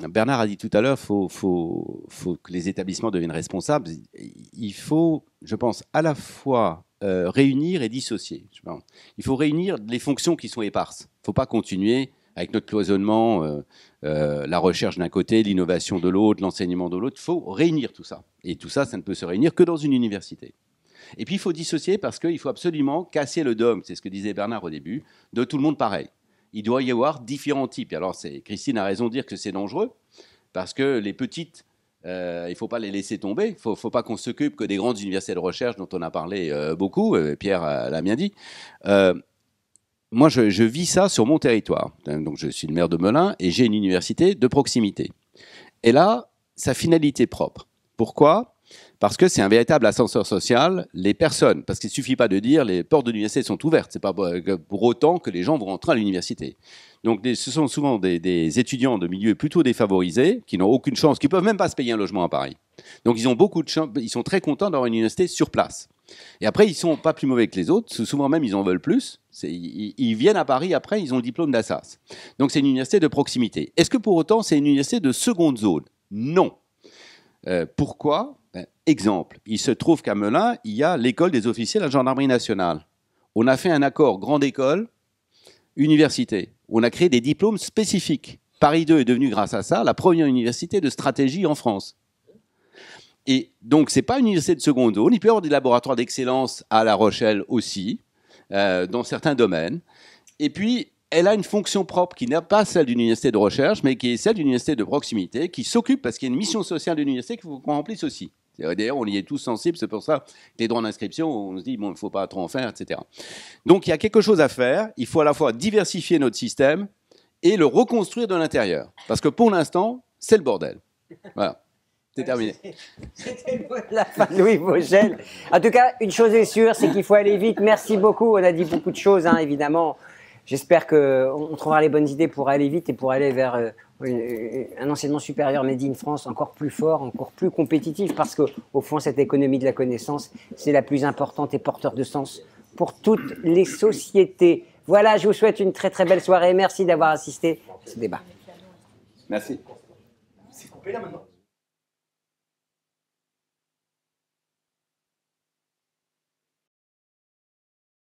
Bernard a dit tout à l'heure, faut que les établissements deviennent responsables. Il faut, je pense, à la fois réunir et dissocier. Je pense. Il faut réunir les fonctions qui sont éparses. Il ne faut pas continuer avec notre cloisonnement, la recherche d'un côté, l'innovation de l'autre, l'enseignement de l'autre. Il faut réunir tout ça. Et tout ça, ça ne peut se réunir que dans une université. Et puis il faut dissocier parce qu'il faut absolument casser le dogme, c'est ce que disait Bernard au début, de tout le monde pareil. Il doit y avoir différents types. Alors, Christine a raison de dire que c'est dangereux, parce que les petites, il ne faut pas les laisser tomber. Il ne faut pas qu'on s'occupe que des grandes universités de recherche dont on a parlé beaucoup. Pierre l'a bien dit. Moi, je vis ça sur mon territoire. Donc, je suis le maire de Melun et j'ai une université de proximité. Et là, sa finalité propre. Pourquoi ? Parce que c'est un véritable ascenseur social, les personnes, parce qu'il ne suffit pas de dire les portes de l'université sont ouvertes, ce n'est pas pour autant que les gens vont rentrer à l'université. Donc ce sont souvent des étudiants de milieux plutôt défavorisés, qui n'ont aucune chance, qui ne peuvent même pas se payer un logement à Paris. Donc ils ont beaucoup de chance, ils sont très contents d'avoir une université sur place. Et après, ils ne sont pas plus mauvais que les autres, souvent même ils en veulent plus. Ils viennent à Paris, après ils ont le diplôme d'Assas. Donc c'est une université de proximité. Est-ce que pour autant c'est une université de seconde zone ? Non. Pourquoi ? Exemple, il se trouve qu'à Melun, il y a l'école des officiers de la gendarmerie nationale. On a fait un accord grande école, université. On a créé des diplômes spécifiques. Paris 2 est devenu, grâce à ça, la première université de stratégie en France. Et donc, ce n'est pas une université de seconde zone. Il peut y avoir des laboratoires d'excellence à La Rochelle aussi, dans certains domaines. Et puis, elle a une fonction propre qui n'est pas celle d'une université de recherche, mais qui est celle d'une université de proximité, qui s'occupe, parce qu'il y a une mission sociale de l'université qu'il faut qu'on remplisse aussi. D'ailleurs, on y est tous sensibles, c'est pour ça que les droits d'inscription, on se dit, bon, il ne faut pas trop en faire, etc. Donc, il y a quelque chose à faire. Il faut à la fois diversifier notre système et le reconstruire de l'intérieur. Parce que pour l'instant, c'est le bordel. Voilà. C'est terminé. C'était le mot de la fin de Louis Vogel. En tout cas, une chose est sûre, c'est qu'il faut aller vite. Merci beaucoup. On a dit beaucoup de choses, hein, évidemment. J'espère qu'on trouvera les bonnes idées pour aller vite et pour aller vers un enseignement supérieur made in France encore plus fort, encore plus compétitif, parce qu'au fond, cette économie de la connaissance, c'est la plus importante et porteur de sens pour toutes les sociétés. Voilà, je vous souhaite une très très belle soirée. Merci d'avoir assisté à ce débat. Merci. C'est coupé là maintenant.